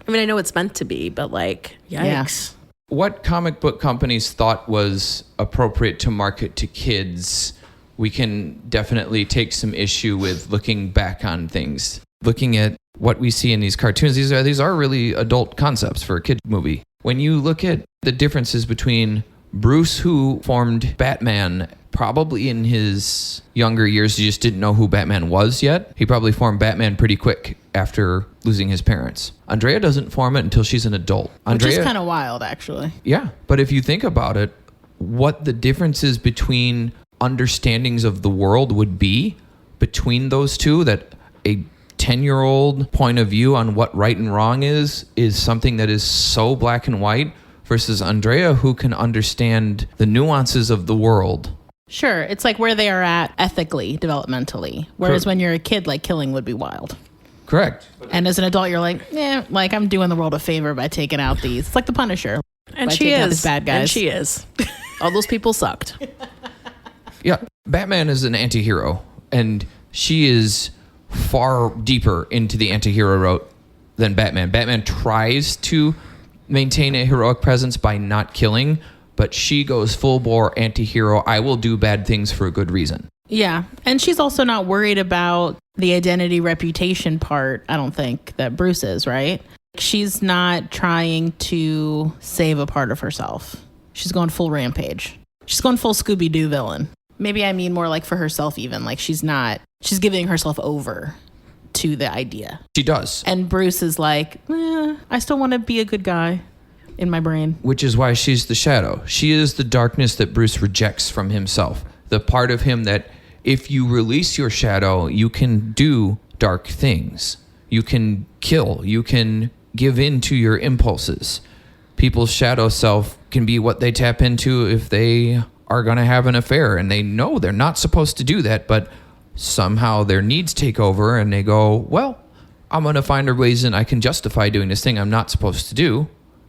S3: I mean, I know it's meant to be, but like, yikes.
S4: What comic book companies thought was appropriate to market to kids, we can definitely take some issue with looking back on things. Looking at what we see in these cartoons, these are really adult concepts for a kid movie. When you look at the differences between Bruce, who formed Batman probably in his younger years, he just didn't know who Batman was yet. He probably formed Batman pretty quick after losing his parents. Andrea doesn't form it until she's an adult.
S1: Which is kind of wild, actually.
S4: Yeah, but if you think about it, what the differences between understandings of the world would be between those two, that a 10-year-old point of view on what right and wrong is something that is so black and white, versus Andrea, who can understand the nuances of the world.
S1: Sure, it's like where they are at ethically, developmentally. Whereas
S4: Correct.
S1: when you're a kid, like killing would be wild.
S4: Correct.
S1: And as an adult, you're like, like I'm doing the world a favor by taking out these. It's like the Punisher.
S3: And
S1: by
S3: she
S1: taking out
S3: is.
S1: these bad guys.
S3: And she is. All those people sucked.
S4: Yeah, Batman is an anti-hero, and she is far deeper into the anti-hero route than Batman. Batman tries to maintain a heroic presence by not killing, but she goes full bore anti-hero. I will do bad things for a good reason.
S1: Yeah. And she's also not worried about the identity reputation part, I don't think, that Bruce is, right? She's not trying to save a part of herself. She's going full rampage. She's going full Scooby-Doo villain. Maybe I mean more like for herself even. Like she's giving herself over to the idea.
S4: She does.
S1: And Bruce is like, I still want to be a good guy in my brain.
S4: Which is why she's the shadow. She is the darkness that Bruce rejects from himself. The part of him that if you release your shadow, you can do dark things. You can kill. You can give in to your impulses. People's shadow self can be what they tap into if they are going to have an affair. And they know they're not supposed to do that, but somehow their needs take over and they go, well, I'm going to find a reason I can justify doing this thing I'm not supposed to do.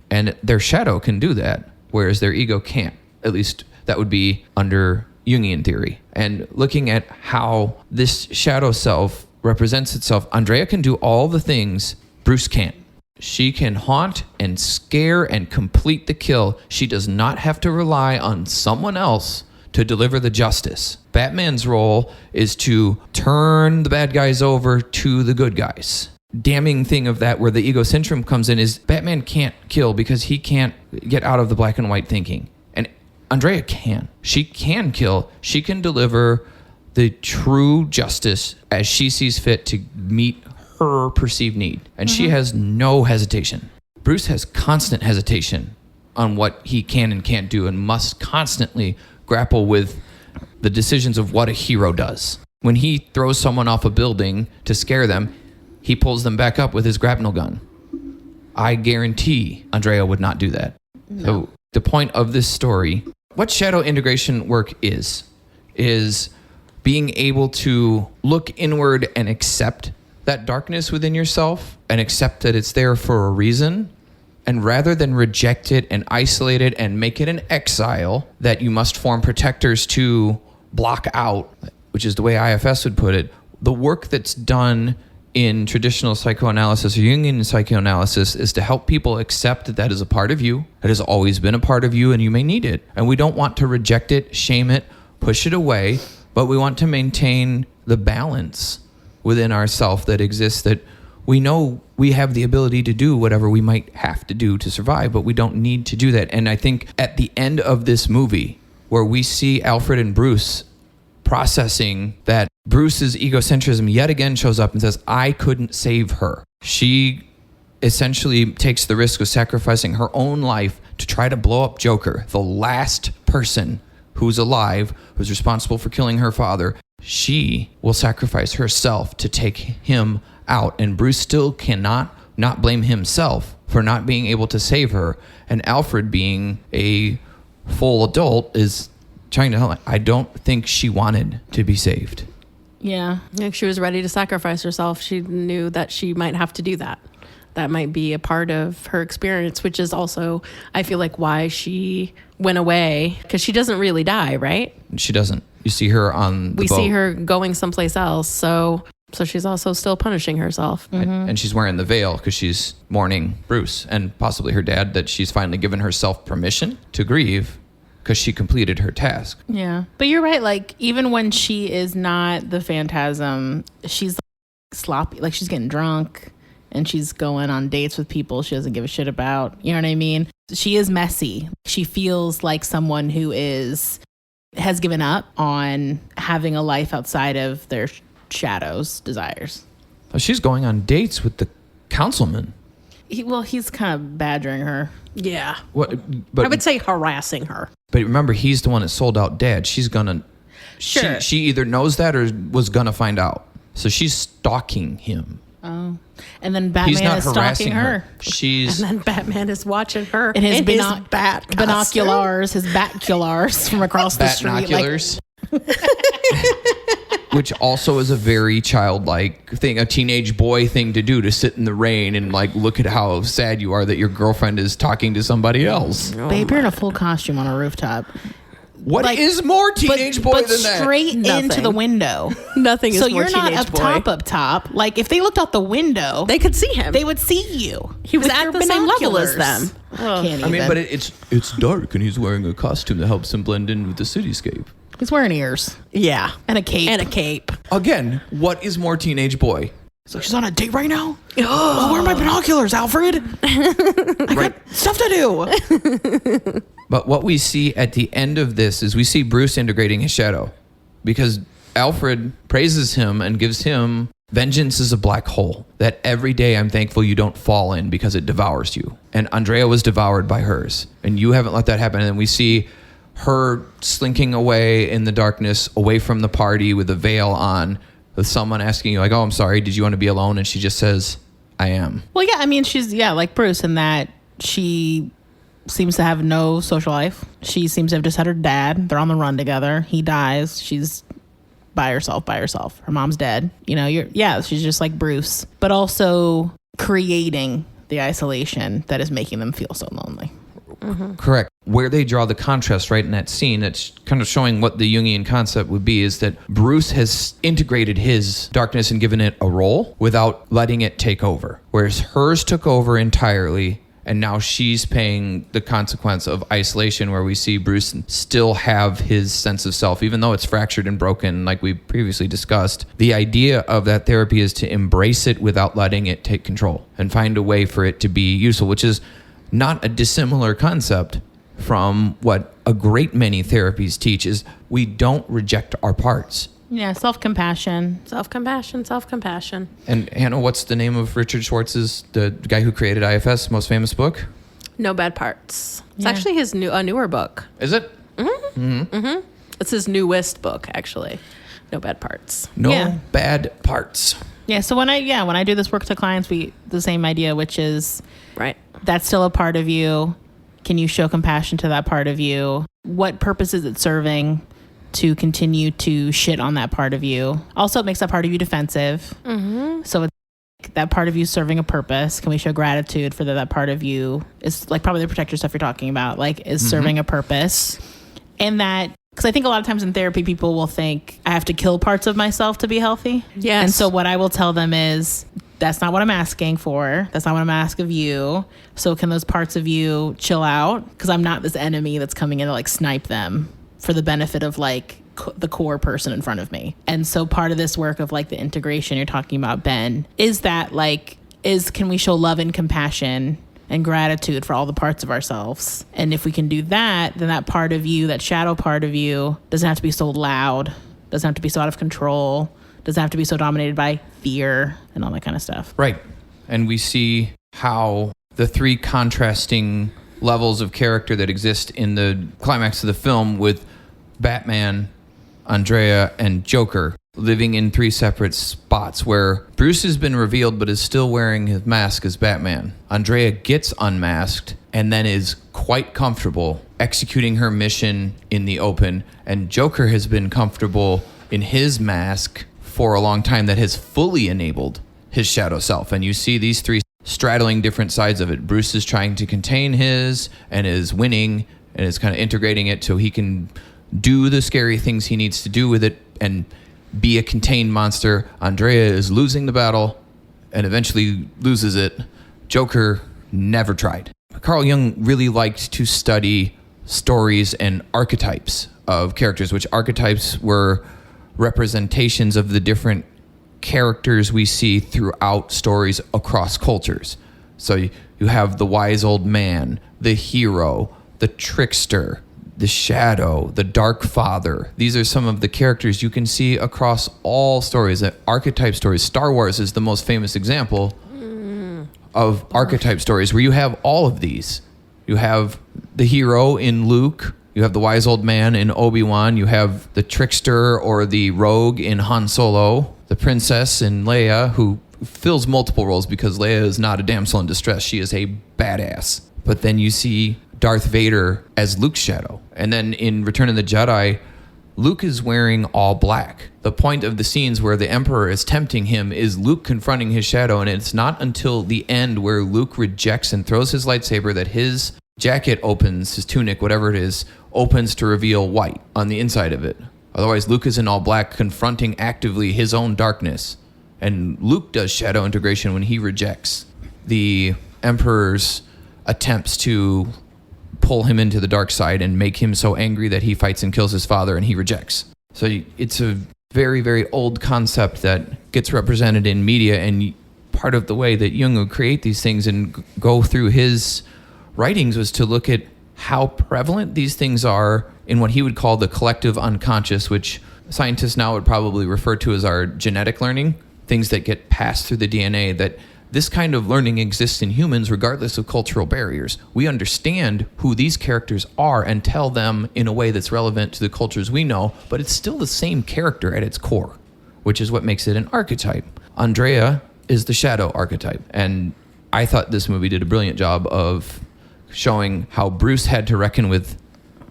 S4: And their shadow can do that, whereas their ego can't. At least that would be under Jungian theory. And looking at how this shadow self represents itself, Andrea can do all the things Bruce can't. She can haunt and scare and complete the kill. She does not have to rely on someone else to deliver the justice. Batman's role is to turn the bad guys over to the good guys. Damning thing of that, where the egocentrism comes in, is Batman can't kill because he can't get out of the black and white thinking. And Andrea can. She can kill. She can deliver the true justice as she sees fit to meet her perceived need. And she has no hesitation. Bruce has constant hesitation on what he can and can't do, and must constantly grapple with the decisions of what a hero does. When he throws someone off a building to scare them, he pulls them back up with his grapnel gun. I guarantee Andrea would not do that. No. So the point of this story, what shadow integration work is being able to look inward and accept that darkness within yourself and accept that it's there for a reason. And rather than reject it and isolate it and make it an exile that you must form protectors to block out, which is the way IFS would put it, the work that's done in traditional psychoanalysis or Jungian psychoanalysis is to help people accept that that is a part of you, that has always been a part of you, and you may need it. And we don't want to reject it, shame it, push it away, but we want to maintain the balance within ourself that exists, that we know we have the ability to do whatever we might have to do to survive, but we don't need to do that. And I think at the end of this movie, where we see Alfred and Bruce processing that Bruce's egocentrism yet again shows up and says, I couldn't save her. She essentially takes the risk of sacrificing her own life to try to blow up Joker, the last person who's alive, who's responsible for killing her father. She will sacrifice herself to take him out. And Bruce still cannot not blame himself for not being able to save her. And Alfred, being a full adult, is trying to tell her, I don't think she wanted to be saved.
S1: Yeah.
S3: Like she was ready to sacrifice herself. She knew that she might have to do that. That might be a part of her experience, which is also, I feel like, why she went away. Because she doesn't really die, right?
S4: She doesn't. You see her on the
S3: We
S4: boat.
S3: see her going someplace else. So she's also still punishing herself.
S4: And she's wearing the veil because she's mourning Bruce and possibly her dad, that she's finally given herself permission to grieve because she completed her task.
S1: Yeah. But you're right. Like, even when she is not the Phantasm, she's like sloppy. Like, she's getting drunk and she's going on dates with people she doesn't give a shit about. You know what I mean? She is messy. She feels like someone who has given up on having a life outside of their shadows, desires.
S4: She's going on dates with the councilman.
S1: He's kind of badgering her.
S3: Yeah.
S4: But
S3: I would say harassing her.
S4: But remember, he's the one that sold out Dad. She's gonna.
S1: Sure.
S4: She either knows that or was gonna find out. So she's stalking him.
S1: Oh. And then
S4: He's
S1: Batman
S4: not
S1: is
S4: harassing
S1: stalking her.
S4: She's.
S3: And then Batman is watching her
S1: In his,
S3: bat costume.
S1: binoculars, his batculars from across the street.
S4: Binoculars. Which also is a very childlike thing, a teenage boy thing to do, to sit in the rain and like look at how sad you are that your girlfriend is talking to somebody else.
S1: Babe, you're in a full costume on a rooftop.
S4: What is more teenage boy
S1: but
S4: than that?
S1: straight
S3: Nothing.
S1: into the window.
S3: Nothing is
S1: So
S3: more
S1: you're not
S3: teenage
S1: up top. Like, if they looked out the window,
S3: They could see him.
S1: they would see you.
S3: He was
S1: with
S3: at
S1: your
S3: the same level as
S1: binoculars.
S3: them.
S1: I can't
S4: I mean,
S1: even.
S4: but it's dark and he's wearing a costume that helps him blend in with the cityscape.
S1: He's wearing ears
S3: Yeah.
S1: and a cape.
S3: And a cape.
S4: Again, what is more teenage boy?
S1: So she's on a date right now? Oh, where are my binoculars, Alfred? I got stuff to do.
S4: But what we see at the end of this is we see Bruce integrating his shadow, because Alfred praises him and gives him vengeance is a black hole that every day I'm thankful you don't fall in because it devours you. And Andrea was devoured by hers, and you haven't let that happen. And we see her slinking away in the darkness, away from the party with a veil on, with someone asking you like, oh, I'm sorry, did you want to be alone? And she just says, I am.
S1: Well, yeah, I mean, she's, like Bruce in that she seems to have no social life. She seems to have just had her dad. They're on the run together. He dies. She's by herself. Her mom's dead. You know, she's just like Bruce, but also creating the isolation that is making them feel so lonely.
S3: Mm-hmm.
S4: Correct. Where they draw the contrast right in that scene, that's kind of showing what the Jungian concept would be, is that Bruce has integrated his darkness and given it a role without letting it take over. Whereas hers took over entirely, and now she's paying the consequence of isolation, where we see Bruce still have his sense of self, even though it's fractured and broken, like we previously discussed. The idea of that therapy is to embrace it without letting it take control and find a way for it to be useful, which is not a dissimilar concept from what a great many therapies teach, is we don't reject our parts.
S1: Yeah, self-compassion.
S3: Self-compassion.
S4: And Hannah, what's the name of Richard Schwartz's, the guy who created IFS, most famous book?
S3: No Bad Parts. It's
S1: Yeah.
S3: actually his newer book.
S4: Is it?
S3: It's his newest book, actually. No Bad Parts.
S4: No
S1: Yeah.
S4: Bad Parts.
S1: Yeah, so when I do this work to clients, the same idea, which is
S3: Right.
S1: that's still a part of you. Can you show compassion to that part of you? What purpose is it serving to continue to shit on that part of you? Also, it makes that part of you defensive. Mm-hmm. So it's like that part of you serving a purpose. Can we show gratitude for that part of you is like probably the protector stuff you're talking about, like is serving a purpose. And that, because I think a lot of times in therapy, people will think I have to kill parts of myself to be healthy.
S3: Yes.
S1: And so what I will tell them is, that's not what I'm asking for. That's not what I'm asking of you. So can those parts of you chill out? Because I'm not this enemy that's coming in to like snipe them for the benefit of like the core person in front of me. And so part of this work of like the integration you're talking about, Ben, is that like, can we show love and compassion and gratitude for all the parts of ourselves? And if we can do that, then that part of you, that shadow part of you, doesn't have to be so loud, doesn't have to be so out of control, doesn't have to be so dominated by fear and all that kind of stuff.
S4: Right. And we see how the three contrasting levels of character that exist in the climax of the film, with Batman, Andrea, and Joker living in three separate spots, where Bruce has been revealed but is still wearing his mask as Batman. Andrea gets unmasked and then is quite comfortable executing her mission in the open, and Joker has been comfortable in his mask for a long time that has fully enabled his shadow self. And you see these three straddling different sides of it. Bruce is trying to contain his and is winning and is kind of integrating it so he can do the scary things he needs to do with it and be a contained monster. Andrea is losing the battle and eventually loses it. Joker never tried. Carl Jung really liked to study stories and archetypes of characters, which archetypes were representations of the different characters we see throughout stories across cultures. So you have the wise old man, the hero, the trickster, the shadow, the dark father. These are some of the characters you can see across all stories, archetype stories. Star Wars is the most famous example of archetype stories, where you have all of these. You have the hero in Luke, you have the wise old man in Obi-Wan, you have the trickster or the rogue in Han Solo, the princess in Leia, who fills multiple roles because Leia is not a damsel in distress. She is a badass. But then you see Darth Vader as Luke's shadow. And then in Return of the Jedi, Luke is wearing all black. The point of the scenes where the Emperor is tempting him is Luke confronting his shadow, and it's not until the end where Luke rejects and throws his lightsaber that his jacket opens, his tunic, whatever it is, opens to reveal white on the inside of it. Otherwise, Luke is in all black, confronting actively his own darkness. And Luke does shadow integration when he rejects the Emperor's attempts to pull him into the dark side and make him so angry that he fights and kills his father, and he rejects. So it's a very, very old concept that gets represented in media, and part of the way that Jung would create these things and go through his writings was to look at how prevalent these things are in what he would call the collective unconscious, which scientists now would probably refer to as our genetic learning, things that get passed through the DNA, that this kind of learning exists in humans regardless of cultural barriers. We understand who these characters are and tell them in a way that's relevant to the cultures we know, but it's still the same character at its core, which is what makes it an archetype. Andrea is the shadow archetype, and I thought this movie did a brilliant job of showing how Bruce had to reckon with,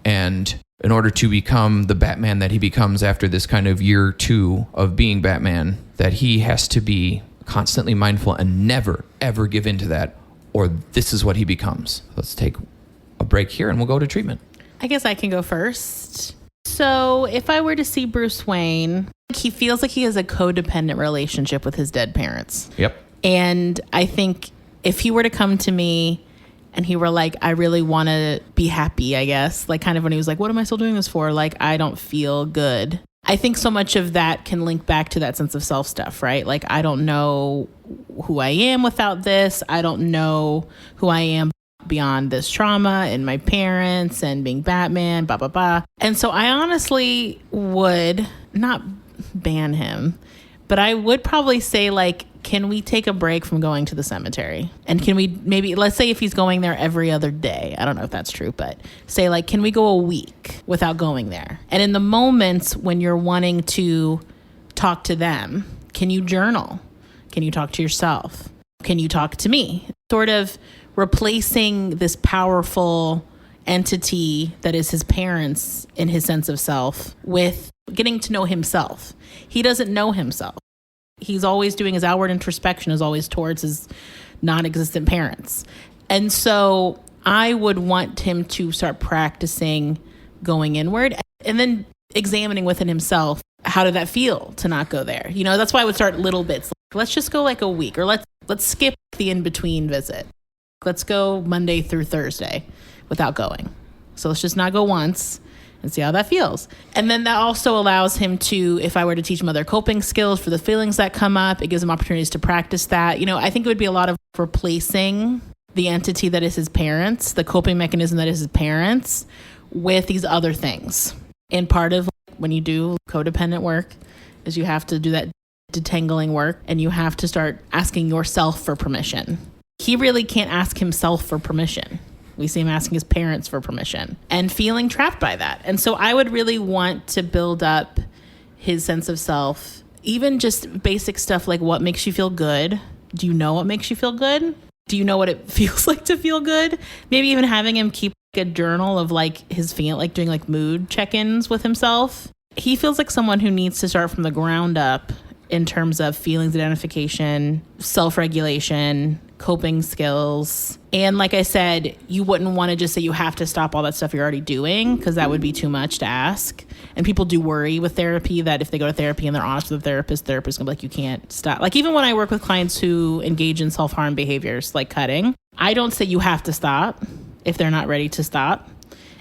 S4: and in order to become the Batman that he becomes after this kind of year 2 of being Batman, that he has to be constantly mindful and never, ever give in to that, or this is what he becomes. Let's take a break here and we'll go to treatment.
S1: I guess I can go first. So if I were to see Bruce Wayne, he feels like he has a codependent relationship with his dead parents.
S4: Yep.
S1: And I think if he were to come to me and he were like, I really want to be happy, I guess, like kind of when he was like, what am I still doing this for? Like, I don't feel good. I think so much of that can link back to that sense of self stuff, right? Like, I don't know who I am without this. I don't know who I am beyond this trauma and my parents and being Batman, blah, blah, blah. And so I honestly would not ban him, but I would probably say, like, can we take a break from going to the cemetery? And can we maybe, let's say if he's going there every other day, I don't know if that's true, but say like, can we go a week without going there? And in the moments when you're wanting to talk to them, can you journal? Can you talk to yourself? Can you talk to me? Sort of replacing this powerful entity that is his parents in his sense of self with getting to know himself. He doesn't know himself. He's always doing his outward introspection is always towards his non-existent parents. And so I would want him to start practicing going inward and then examining within himself, how did that feel to not go there? You know, that's why I would start little bits. Let's just go like a week, or let's skip the in-between visit. Let's go Monday through Thursday without going. So let's just not go once. and see how that feels. And then that also allows him to, if I were to teach him other coping skills for the feelings that come up, it gives him opportunities to practice that. You know, I think it would be a lot of replacing the entity that is his parents, the coping mechanism that is his parents, with these other things. And part of when you do codependent work is you have to do that detangling work, and you have to start asking yourself for permission. He really can't ask himself for permission. We see him asking his parents for permission and feeling trapped by that. And so I would really want to build up his sense of self, even just basic stuff like what makes you feel good. Do you know what makes you feel good? Do you know what it feels like to feel good? Maybe even having him keep a journal of like his feel, like doing like mood check-ins with himself. He feels like someone who needs to start from the ground up in terms of feelings identification, self-regulation, coping skills. And like I said, you wouldn't want to just say you have to stop all that stuff you're already doing, because that would be too much to ask. And people do worry with therapy that if they go to therapy and they're honest with the therapist going to be like, you can't stop. Like even when I work with clients who engage in self-harm behaviors like cutting, I don't say you have to stop if they're not ready to stop.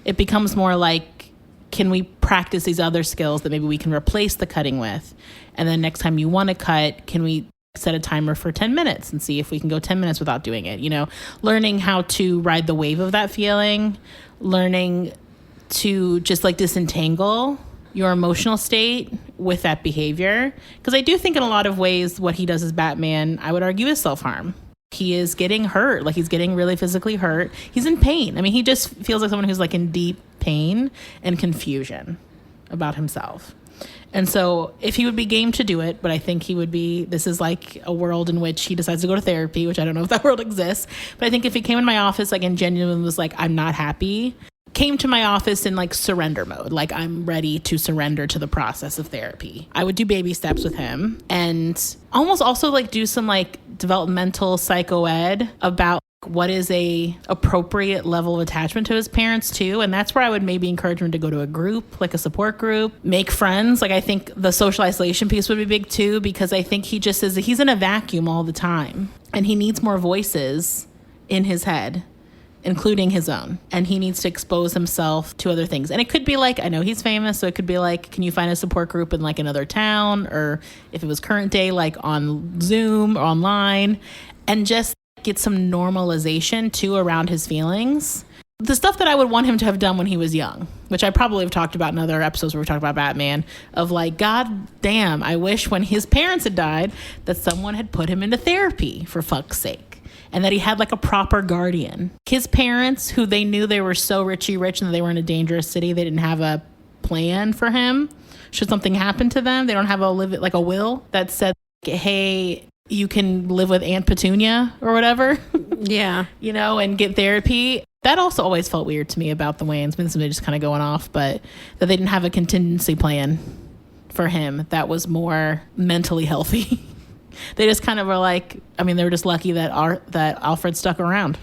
S1: It becomes more like, can we practice these other skills that maybe we can replace the cutting with? And then next time you want to cut, can we set a timer for 10 minutes and see if we can go 10 minutes without doing it? You know, learning how to ride the wave of that feeling, learning to just like disentangle your emotional state with that behavior. Because I do think in a lot of ways, what he does as Batman, I would argue, is self-harm. He is getting hurt, like he's getting really physically hurt. He's in pain. I mean, he just feels like someone who's like in deep pain and confusion about himself. And so if he would be game to do it, but I think he would be, this is like a world in which he decides to go to therapy, which I don't know if that world exists. But I think if he came in my office like and genuinely was like, I'm not happy, came to my office in like surrender mode, like I'm ready to surrender to the process of therapy, I would do baby steps with him and almost also like do some like developmental psychoed about what is a appropriate level of attachment to his parents too. And that's where I would maybe encourage him to go to a group, like a support group, make friends. Like I think the social isolation piece would be big too, because I think he just is, he's in a vacuum all the time and he needs more voices in his head, including his own. And he needs to expose himself to other things. And it could be like, I know he's famous, so it could be like, can you find a support group in like another town? Or if it was current day, like on Zoom or online, and just get some normalization too around his feelings. The stuff that I would want him to have done when he was young, which I probably have talked about in other episodes where we talked about Batman, of like, God damn, I wish when his parents had died that someone had put him into therapy, for fuck's sake. And that he had like a proper guardian. His parents, who they knew they were so rich and that they were in a dangerous city, they didn't have a plan for him. Should something happen to them, they don't have a will that said, hey, you can live with Aunt Petunia or whatever.
S3: Yeah.
S1: You know, and get therapy. That also always felt weird to me about the Wayans. Maybe somebody just kind of going off, but that they didn't have a contingency plan for him that was more mentally healthy. They just kind of were like, I mean, they were just lucky that Alfred stuck around.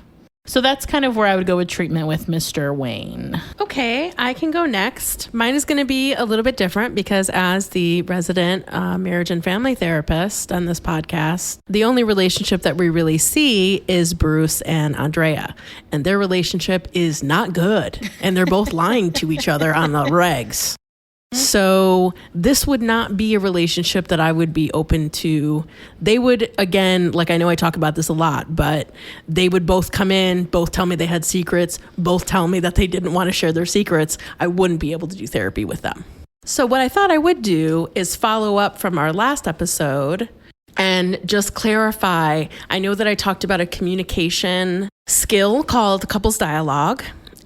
S1: So that's kind of where I would go with treatment with Mr. Wayne.
S3: Okay, I can go next. Mine is going to be a little bit different because as the resident marriage and family therapist on this podcast, the only relationship that we really see is Bruce and Andrea. And their relationship is not good. And they're both lying to each other on the regs. So this would not be a relationship that I would be open to. They would, again, like I know I talk about this a lot, but they would both come in, both tell me they had secrets, both tell me that they didn't want to share their secrets. I wouldn't be able to do therapy with them. So what I thought I would do is follow up from our last episode and just clarify. I know that I talked about a communication skill called couples dialogue.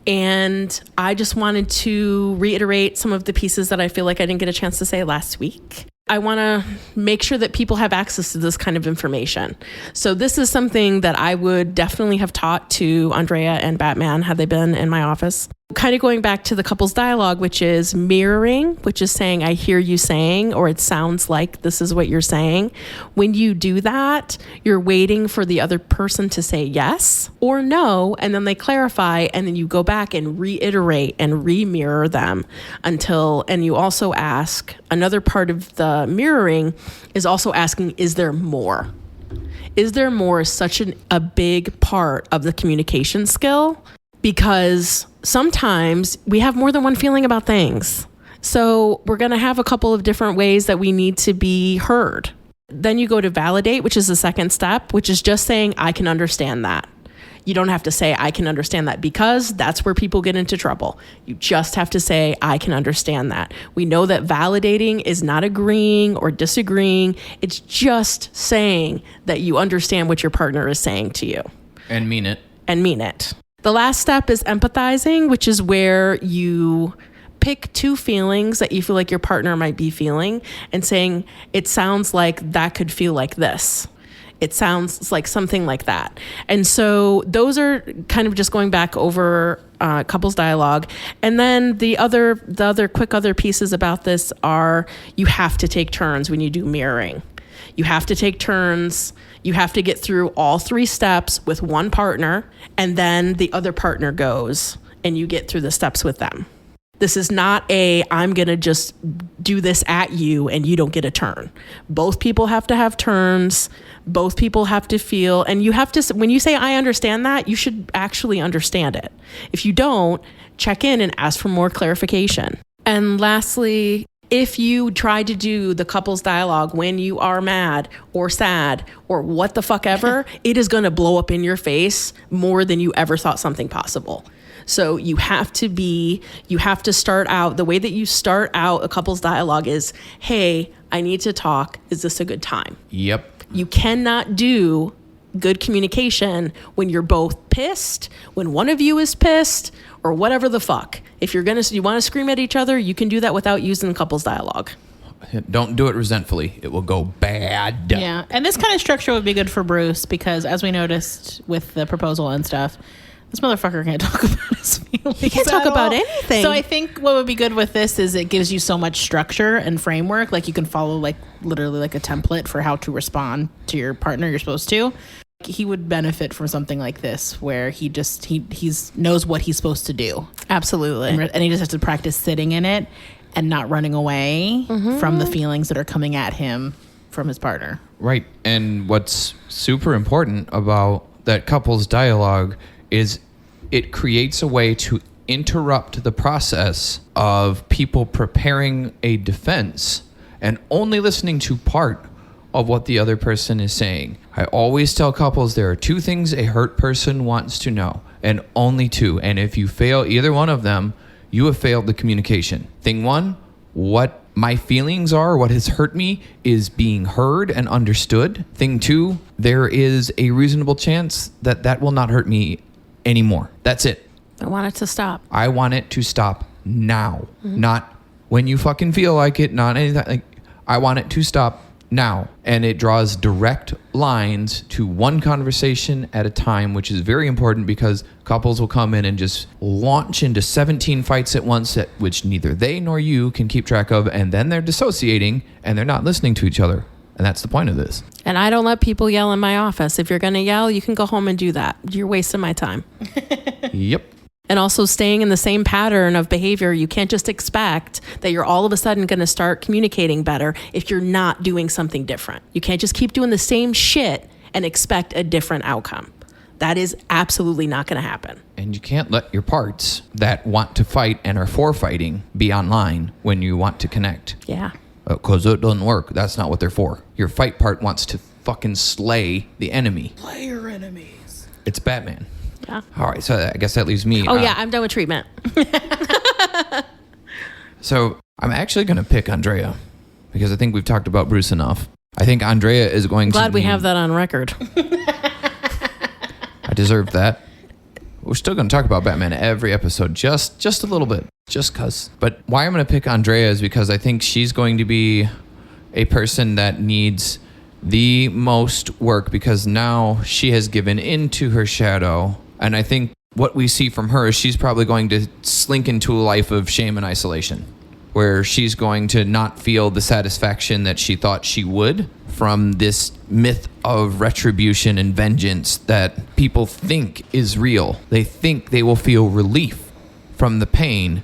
S3: And I just wanted to reiterate some of the pieces that I feel like I didn't get a chance to say last week. I want to make sure that people have access to this kind of information. So this is something that I would definitely have taught to Andrea and Batman had they been in my office. Kind of going back to the couples dialogue, which is mirroring, which is saying, I hear you saying, or it sounds like this is what you're saying. When you do that, you're waiting for the other person to say yes or no, and then they clarify, and then you go back and reiterate and re-mirror them until, and you also ask, another part of the mirroring is also asking, is there more? Is there more is such a big part of the communication skill because sometimes we have more than one feeling about things. So we're going to have a couple of different ways that we need to be heard. Then you go to validate, which is the second step, which is just saying, I can understand that. You don't have to say, I can understand that, because that's where people get into trouble. You just have to say, I can understand that. We know that validating is not agreeing or disagreeing. It's just saying that you understand what your partner is saying to you.
S4: And mean it.
S3: And mean it. The last step is empathizing, which is where you pick two feelings that you feel like your partner might be feeling and saying, it sounds like that could feel like this. It sounds like something like that. And so those are kind of just going back over couples dialogue. And then the other pieces about this are, you have to take turns when you do mirroring. You have to take turns. You have to get through all 3 steps with one partner, and then the other partner goes and you get through the steps with them. This is not I'm going to just do this at you and you don't get a turn. Both people have to have turns. Both people have to feel, and you have to, when you say, I understand that, you should actually understand it. If you don't, check in and ask for more clarification. And lastly, if you try to do the couples dialogue when you are mad or sad or what the fuck ever, it is going to blow up in your face more than you ever thought something possible. So you have to start out, the way that you start out a couples dialogue is, hey, I need to talk. Is this a good time?
S4: Yep.
S3: You cannot do good communication when you're both pissed, when one of you is pissed, or whatever the fuck. If you want to scream at each other, you can do that without using couples dialogue.
S4: Don't do it resentfully. It will go bad.
S1: Yeah. And this kind of structure would be good for Bruce because, as we noticed with the proposal and stuff, this motherfucker can't talk about his feelings.
S3: He can't talk about anything.
S1: So I think what would be good with this is it gives you so much structure and framework. Like you can follow literally a template for how to respond to your partner you're supposed to. He would benefit from something like this where he knows what he's supposed to do.
S3: Absolutely.
S1: And he just has to practice sitting in it and not running away from the feelings that are coming at him from his partner.
S4: Right. And what's super important about that couple's dialogue is it creates a way to interrupt the process of people preparing a defense and only listening to part of what the other person is saying. I always tell couples there are 2 things a hurt person wants to know, and only 2. And if you fail either one of them, you have failed the communication. Thing 1, what my feelings are, what has hurt me, is being heard and understood. Thing 2, there is a reasonable chance that will not hurt me anymore. That's it.
S3: I want it to stop.
S4: I want it to stop now. Not when you fucking feel like it, not anything. I want it to stop now. And it draws direct lines to one conversation at a time, which is very important because couples will come in and just launch into 17 fights at once, which neither they nor you can keep track of. And then they're dissociating and they're not listening to each other. And that's the point of this.
S3: And I don't let people yell in my office. If you're going to yell, you can go home and do that. You're wasting my time.
S4: Yep.
S3: And also staying in the same pattern of behavior. You can't just expect that you're all of a sudden going to start communicating better if you're not doing something different. You can't just keep doing the same shit and expect a different outcome. That is absolutely not going to happen.
S4: And you can't let your parts that want to fight and are for fighting be online when you want to connect.
S3: Yeah.
S4: Because it doesn't work. That's not what they're for. Your fight part wants to fucking slay the enemy.
S1: Slay your enemies.
S4: It's Batman.
S3: Yeah.
S4: All right, so I guess that leaves me.
S3: Oh, yeah, I'm done with treatment.
S4: So I'm actually going to pick Andrea because I think we've talked about Bruce enough. I think Andrea is going
S3: Glad
S4: to
S3: we have that on record.
S4: I deserved that. We're still going to talk about Batman every episode, just a little bit, just because. But why I'm going to pick Andrea is because I think she's going to be a person that needs the most work because now she has given into her shadow. And I think what we see from her is she's probably going to slink into a life of shame and isolation, where she's going to not feel the satisfaction that she thought she would from this myth of retribution and vengeance that people think is real. They think they will feel relief from the pain,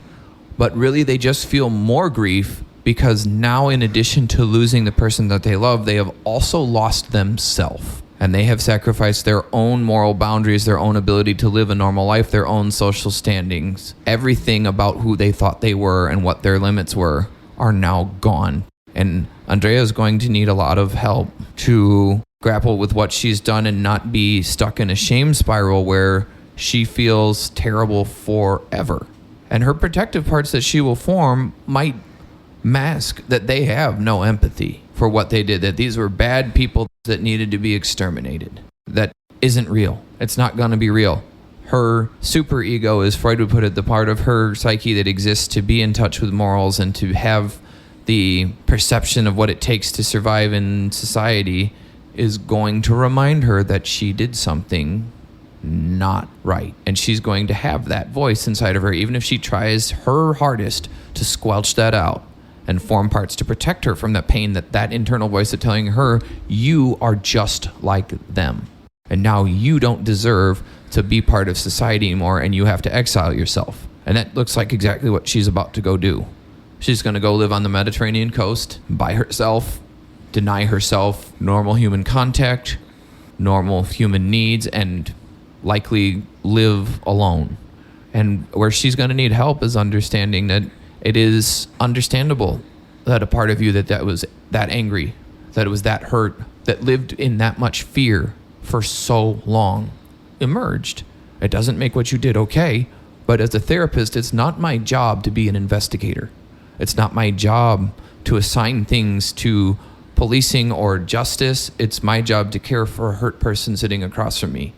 S4: but really they just feel more grief because now, in addition to losing the person that they love, they have also lost themselves. And they have sacrificed their own moral boundaries, their own ability to live a normal life, their own social standings. Everything about who they thought they were and what their limits were are now gone. And Andrea is going to need a lot of help to grapple with what she's done and not be stuck in a shame spiral where she feels terrible forever. And her protective parts that she will form might mask that they have no empathy for what they did, that these were bad people that needed to be exterminated. That isn't real. It's not going to be real. Her super ego, as Freud would put it, the part of her psyche that exists to be in touch with morals and to have the perception of what it takes to survive in society, is going to remind her that she did something not right. And she's going to have that voice inside of her, even if she tries her hardest to squelch that out and form parts to protect her from that pain, that internal voice is telling her, you are just like them. And now you don't deserve to be part of society anymore, and you have to exile yourself. And that looks like exactly what she's about to go do. She's going to go live on the Mediterranean coast by herself, deny herself normal human contact, normal human needs, and likely live alone. And where she's going to need help is understanding that it is understandable that a part of you that was that angry, that it was that hurt, that lived in that much fear for so long, emerged. It doesn't make what you did okay, but as a therapist, it's not my job to be an investigator. It's not my job to assign things to policing or justice. It's my job to care for a hurt person sitting across from me.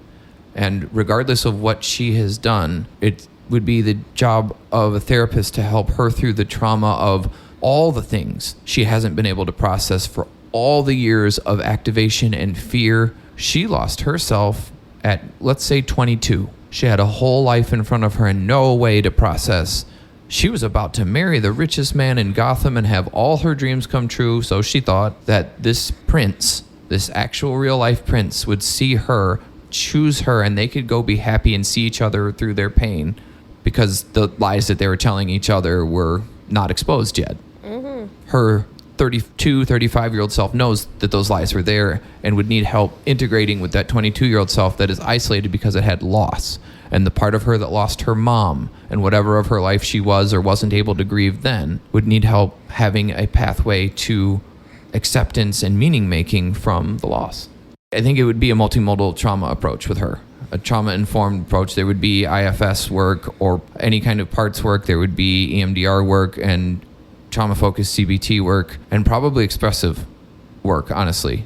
S4: And regardless of what she has done, it would be the job of a therapist to help her through the trauma of all the things she hasn't been able to process for all the years of activation and fear. She lost herself at, let's say, 22. She had a whole life in front of her and no way to process. She was about to marry the richest man in Gotham and have all her dreams come true, so she thought that this prince, this actual real life prince, would see her, choose her, and they could go be happy and see each other through their pain because the lies that they were telling each other were not exposed yet. Mm-hmm. Her 32, 35-year-old self knows that those lies were there and would need help integrating with that 22-year-old self that is isolated because it had loss. And the part of her that lost her mom and whatever of her life she was or wasn't able to grieve then would need help having a pathway to acceptance and meaning-making from the loss. I think it would be a multimodal trauma approach with her, a trauma-informed approach. There would be IFS work or any kind of parts work. There would be EMDR work and trauma-focused CBT work and probably expressive work, honestly.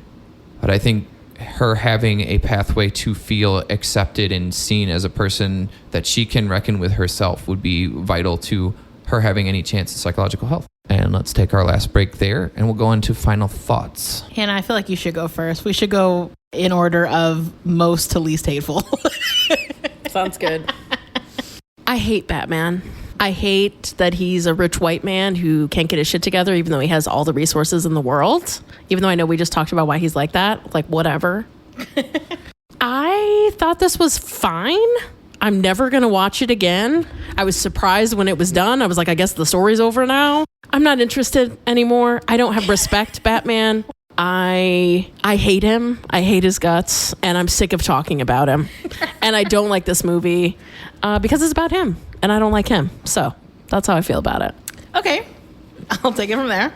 S4: But I think her having a pathway to feel accepted and seen as a person that she can reckon with herself would be vital to her having any chance of psychological health. And let's take our last break there, and we'll go into final thoughts.
S1: Hannah, I feel like you should go first. We should go in order of most to least hateful.
S3: Sounds good. I hate Batman. I hate that he's a rich white man who can't get his shit together, even though he has all the resources in the world. Even though I know we just talked about why he's like that. Like, whatever. I thought this was fine. I'm never going to watch it again. I was surprised when it was done. I was like, I guess the story's over now. I'm not interested anymore. I don't have respect, Batman. I hate him. I hate his guts. And I'm sick of talking about him. And I don't like this movie because it's about him. And I don't like him. So that's how I feel about it.
S1: Okay. I'll take it from there.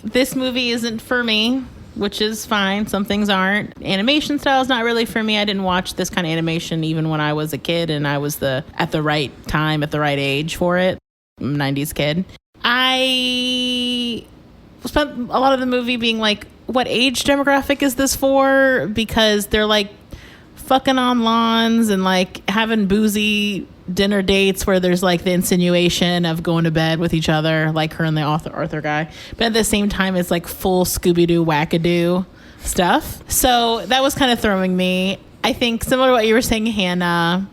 S1: This movie isn't for me, which is fine. Some things aren't. Animation style is not really for me. I didn't watch this kind of animation even when I was a kid and I was at the right time, at the right age for it. I'm a 90s kid. I spent a lot of the movie being like, what age demographic is this for? Because they're like fucking on lawns and like having boozy dinner dates where there's like the insinuation of going to bed with each other, like her and the Arthur guy. But at the same time, it's like full Scooby-Doo wackadoo stuff. So that was kind of throwing me. I think similar to what you were saying, Hannah,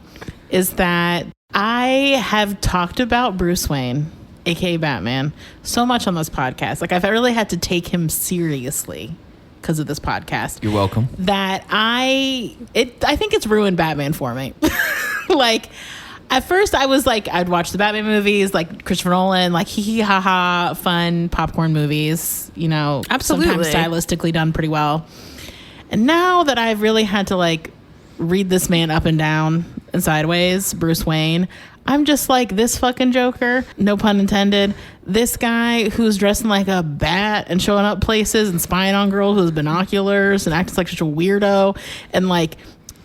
S1: is that I have talked about Bruce Wayne, aka Batman, so much on this podcast. Like I've really had to take him seriously because of this podcast.
S4: You're welcome.
S1: That I think it's ruined Batman for me. Like at first I was like, I'd watch the Batman movies, like Christopher Nolan, like hee hee ha ha, fun popcorn movies, you know,
S3: absolutely,
S1: sometimes stylistically done pretty well. And now that I've really had to like read this man up and down and sideways, Bruce Wayne, I'm just like, this fucking Joker, no pun intended, this guy who's dressing like a bat and showing up places and spying on girls with binoculars and acting like such a weirdo. And like,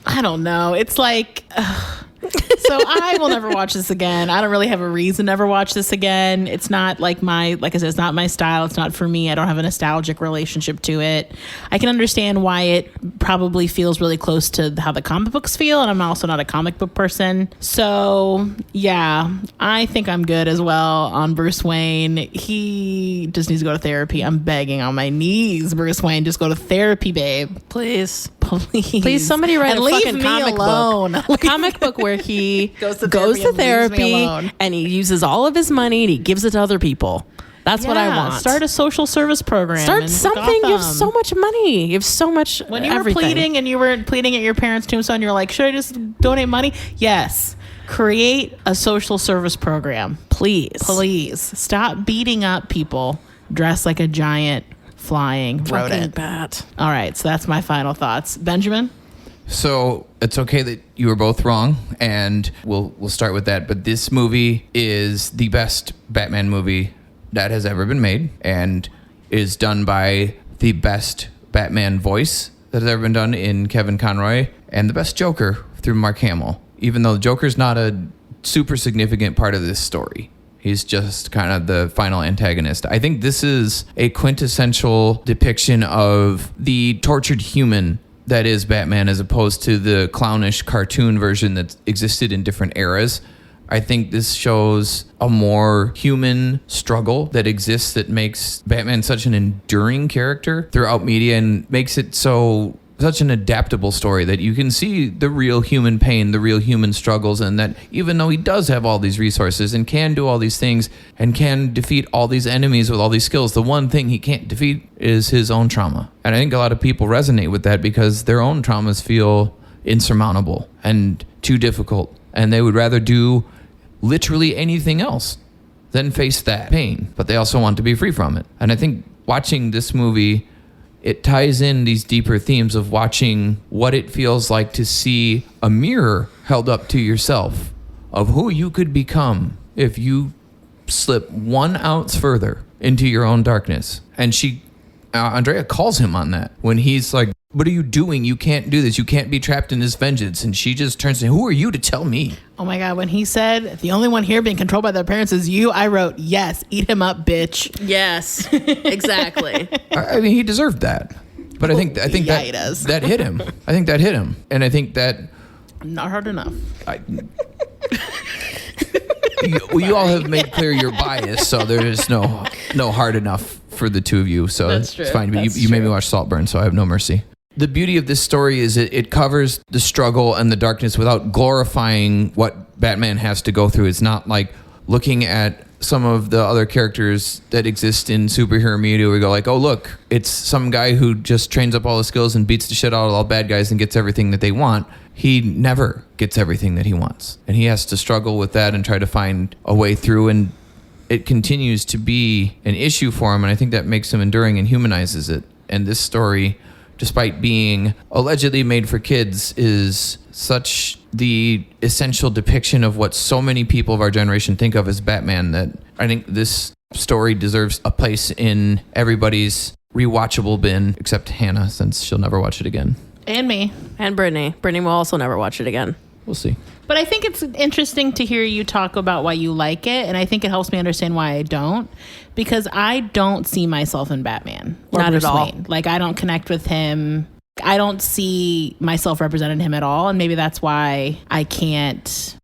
S1: I don't know. It's like, so I will never watch this again. I don't really have a reason to ever watch this again. It's not like I said, it's not my style. It's not for me. I don't have a nostalgic relationship to it. I can understand why it probably feels really close to how the comic books feel. And I'm also not a comic book person. So yeah, I think I'm good as well on Bruce Wayne. He just needs to go to therapy. I'm begging on my knees, Bruce Wayne, just go to therapy, babe.
S3: Please.
S1: Please,
S3: somebody write
S1: and
S3: a
S1: leave
S3: fucking
S1: me
S3: comic
S1: alone.
S3: book. A comic book where he
S1: goes to
S3: goes to
S1: therapy and leaves me
S3: therapy
S1: alone.
S3: and he uses all of his money and he gives it to other people. That's what I want.
S1: Start a social service program.
S3: Start
S1: in
S3: something. You have
S1: Gotham.
S3: so much money. You have so much.
S1: When you
S3: everything.
S1: were pleading and you were pleading at your parents' tombstone, you're like, should I just donate money? Yes. Create a social service program.
S3: please.
S1: Stop beating up people dressed like a giant flying
S3: Fucking
S1: rodent.
S3: bat.
S1: All right, so that's my final thoughts. Benjamin?
S4: So it's okay that you were both wrong, and we'll start with that. But this movie is the best Batman movie that has ever been made, and is done by the best Batman voice that has ever been done in Kevin Conroy, and the best Joker through Mark Hamill. Even though Joker's not a super significant part of this story. He's just kind of the final antagonist. I think this is a quintessential depiction of the tortured human that is Batman, as opposed to the clownish cartoon version that existed in different eras. I think this shows a more human struggle that exists that makes Batman such an enduring character throughout media and makes it such an adaptable story that you can see the real human pain, the real human struggles, and that even though he does have all these resources and can do all these things and can defeat all these enemies with all these skills, the one thing he can't defeat is his own trauma. And I think a lot of people resonate with that because their own traumas feel insurmountable and too difficult, and they would rather do literally anything else than face that pain, but they also want to be free from it. And I think watching this movie, it ties in these deeper themes of watching what it feels like to see a mirror held up to yourself of who you could become if you slip 1 ounce further into your own darkness. And Andrea calls him on that when he's like, what are you doing? You can't do this. You can't be trapped in this vengeance. And she just turns to him, who are you to tell me?
S1: Oh my God, when he said, the only one here being controlled by their parents is you, I wrote, yes, eat him up, bitch.
S3: Yes, exactly.
S4: I mean, he deserved that. But I think
S1: Yeah,
S4: that
S1: he does.
S4: that hit him. I think that hit him. And I think that
S1: Not hard enough.
S4: you all have made clear your bias, so there is no hard enough for the two of you. So
S3: That's true.
S4: it's fine. But
S3: That's
S4: you made me
S3: true.
S4: watch Saltburn, so I have no mercy. The beauty of this story is it covers the struggle and the darkness without glorifying what Batman has to go through. It's not like looking at some of the other characters that exist in superhero media. We go like, oh, look, it's some guy who just trains up all the skills and beats the shit out of all bad guys and gets everything that they want. He never gets everything that he wants. And he has to struggle with that and try to find a way through. And it continues to be an issue for him. And I think that makes him enduring and humanizes it. And this story, despite being allegedly made for kids, is such the essential depiction of what so many people of our generation think of as Batman that I think this story deserves a place in everybody's rewatchable bin, except Hannah, since she'll never watch it again.
S1: And me.
S3: And Brittany. Brittany will also never watch it again.
S4: We'll see.
S1: But I think it's interesting to hear you talk about why you like it, and I think it helps me understand why I don't, because I don't see myself in Batman or
S3: Not at
S1: Bruce
S3: all.
S1: Wayne. Like, I don't connect with him. I don't see myself represented in him at all, and maybe that's why I can't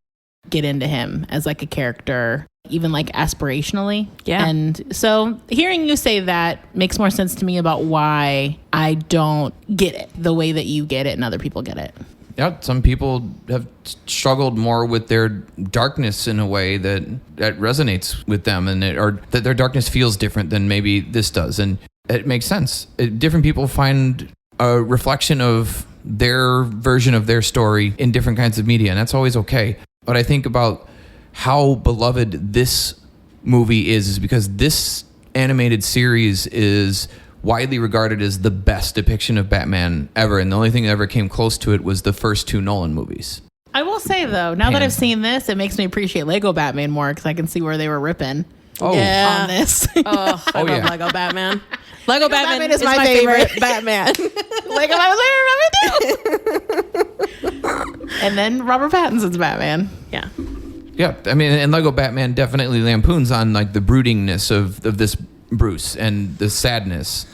S1: get into him as like a character, even like aspirationally.
S3: Yeah.
S1: And so hearing you say that makes more sense to me about why I don't get it the way that you get it and other people get it.
S4: Yeah, some people have struggled more with their darkness in a way that resonates with them, and or that their darkness feels different than maybe this does, and it makes sense. Different people find a reflection of their version of their story in different kinds of media, and that's always okay. But I think about how beloved this movie is because this animated series is widely regarded as the best depiction of Batman ever, and the only thing that ever came close to it was the first 2 Nolan movies.
S1: I will say, though, now that I've seen this, it makes me appreciate Lego Batman more because I can see where they were ripping
S3: Yeah.
S1: on this.
S3: Oh, I love
S4: yeah.
S3: Lego Batman. Lego Batman
S1: is
S3: is
S1: my
S3: my
S1: favorite.
S3: favorite Batman.
S1: Lego Batman's my favorite Batman too. And then Robert Pattinson's Batman.
S3: Yeah.
S4: Yeah, I mean, and Lego Batman definitely lampoons on like the broodingness of this Bruce and the sadness,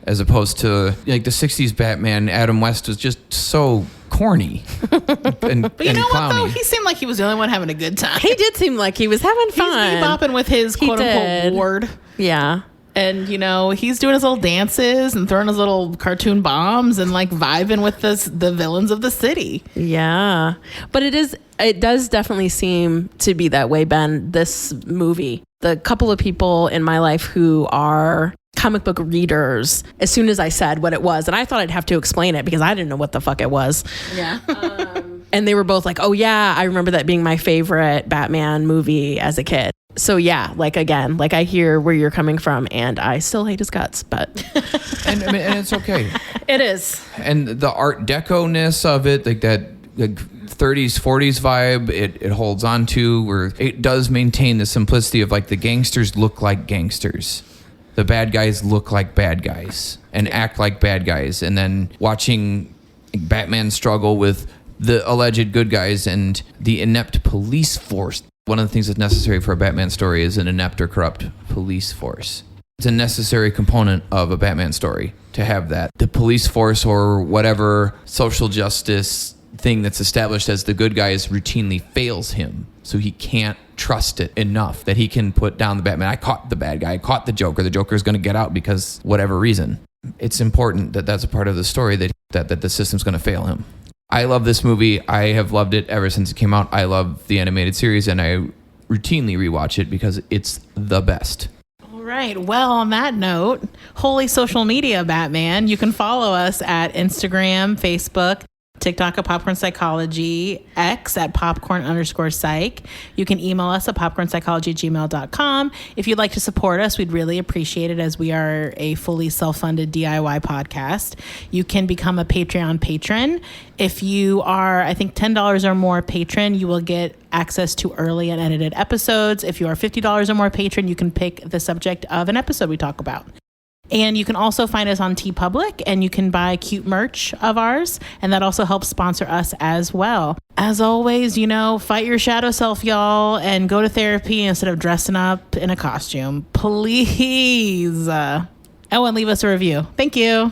S4: as opposed to like the '60s Batman. Adam West was just so corny and
S1: But you know what,
S4: clowny.
S1: though? He seemed like he was the only one having a good time.
S3: He did seem like he was having
S1: He's
S3: fun.
S1: bebopping with his
S3: He
S1: quote-unquote
S3: did.
S1: ward.
S3: Yeah.
S1: And, he's doing his little dances and throwing his little cartoon bombs and, like, vibing with the villains of the city.
S3: Yeah. But it does definitely seem to be that way, Ben, this movie. The couple of people in my life who are comic book readers, as soon as I said what it was, and I thought I'd have to explain it because I didn't know what the fuck it was.
S1: Yeah.
S3: And they were both like, oh yeah, I remember that being my favorite Batman movie as a kid. So yeah, like again, like I hear where you're coming from and I still hate his guts, but
S4: and it's okay.
S1: It is.
S4: And the Art Deco-ness of it, like that like 30s, 40s vibe, it holds on to, where it does maintain the simplicity of like the gangsters look like gangsters. The bad guys look like bad guys and act like bad guys. And then watching Batman struggle with the alleged good guys and the inept police force. One of the things that's necessary for a Batman story is an inept or corrupt police force. It's a necessary component of a Batman story to have that. The police force or whatever social justice thing that's established as the good guys routinely fails him. So he can't trust it enough that he can put down the Batman. I caught the bad guy. I caught the Joker. The Joker's going to get out because whatever reason. It's important that that's a part of the story that the system's going to fail him. I love this movie. I have loved it ever since it came out. I love the animated series, and I routinely rewatch it because it's the best.
S1: All right. Well, on that note, holy social media, Batman. You can follow us at Instagram, Facebook, TikTok at Popcorn Psychology, X at popcorn_psych. You can email us at popcornpsychology@gmail.com. If you'd like to support us, we'd really appreciate it, as we are a fully self-funded DIY podcast. You can become a Patreon patron. If you are, I think, $10 or more patron, you will get access to early and edited episodes. If you are $50 or more patron, you can pick the subject of an episode we talk about. And you can also find us on TeePublic, and you can buy cute merch of ours, and that also helps sponsor us as well. As always, fight your shadow self, y'all, and go to therapy instead of dressing up in a costume. Please. And leave us a review. Thank you.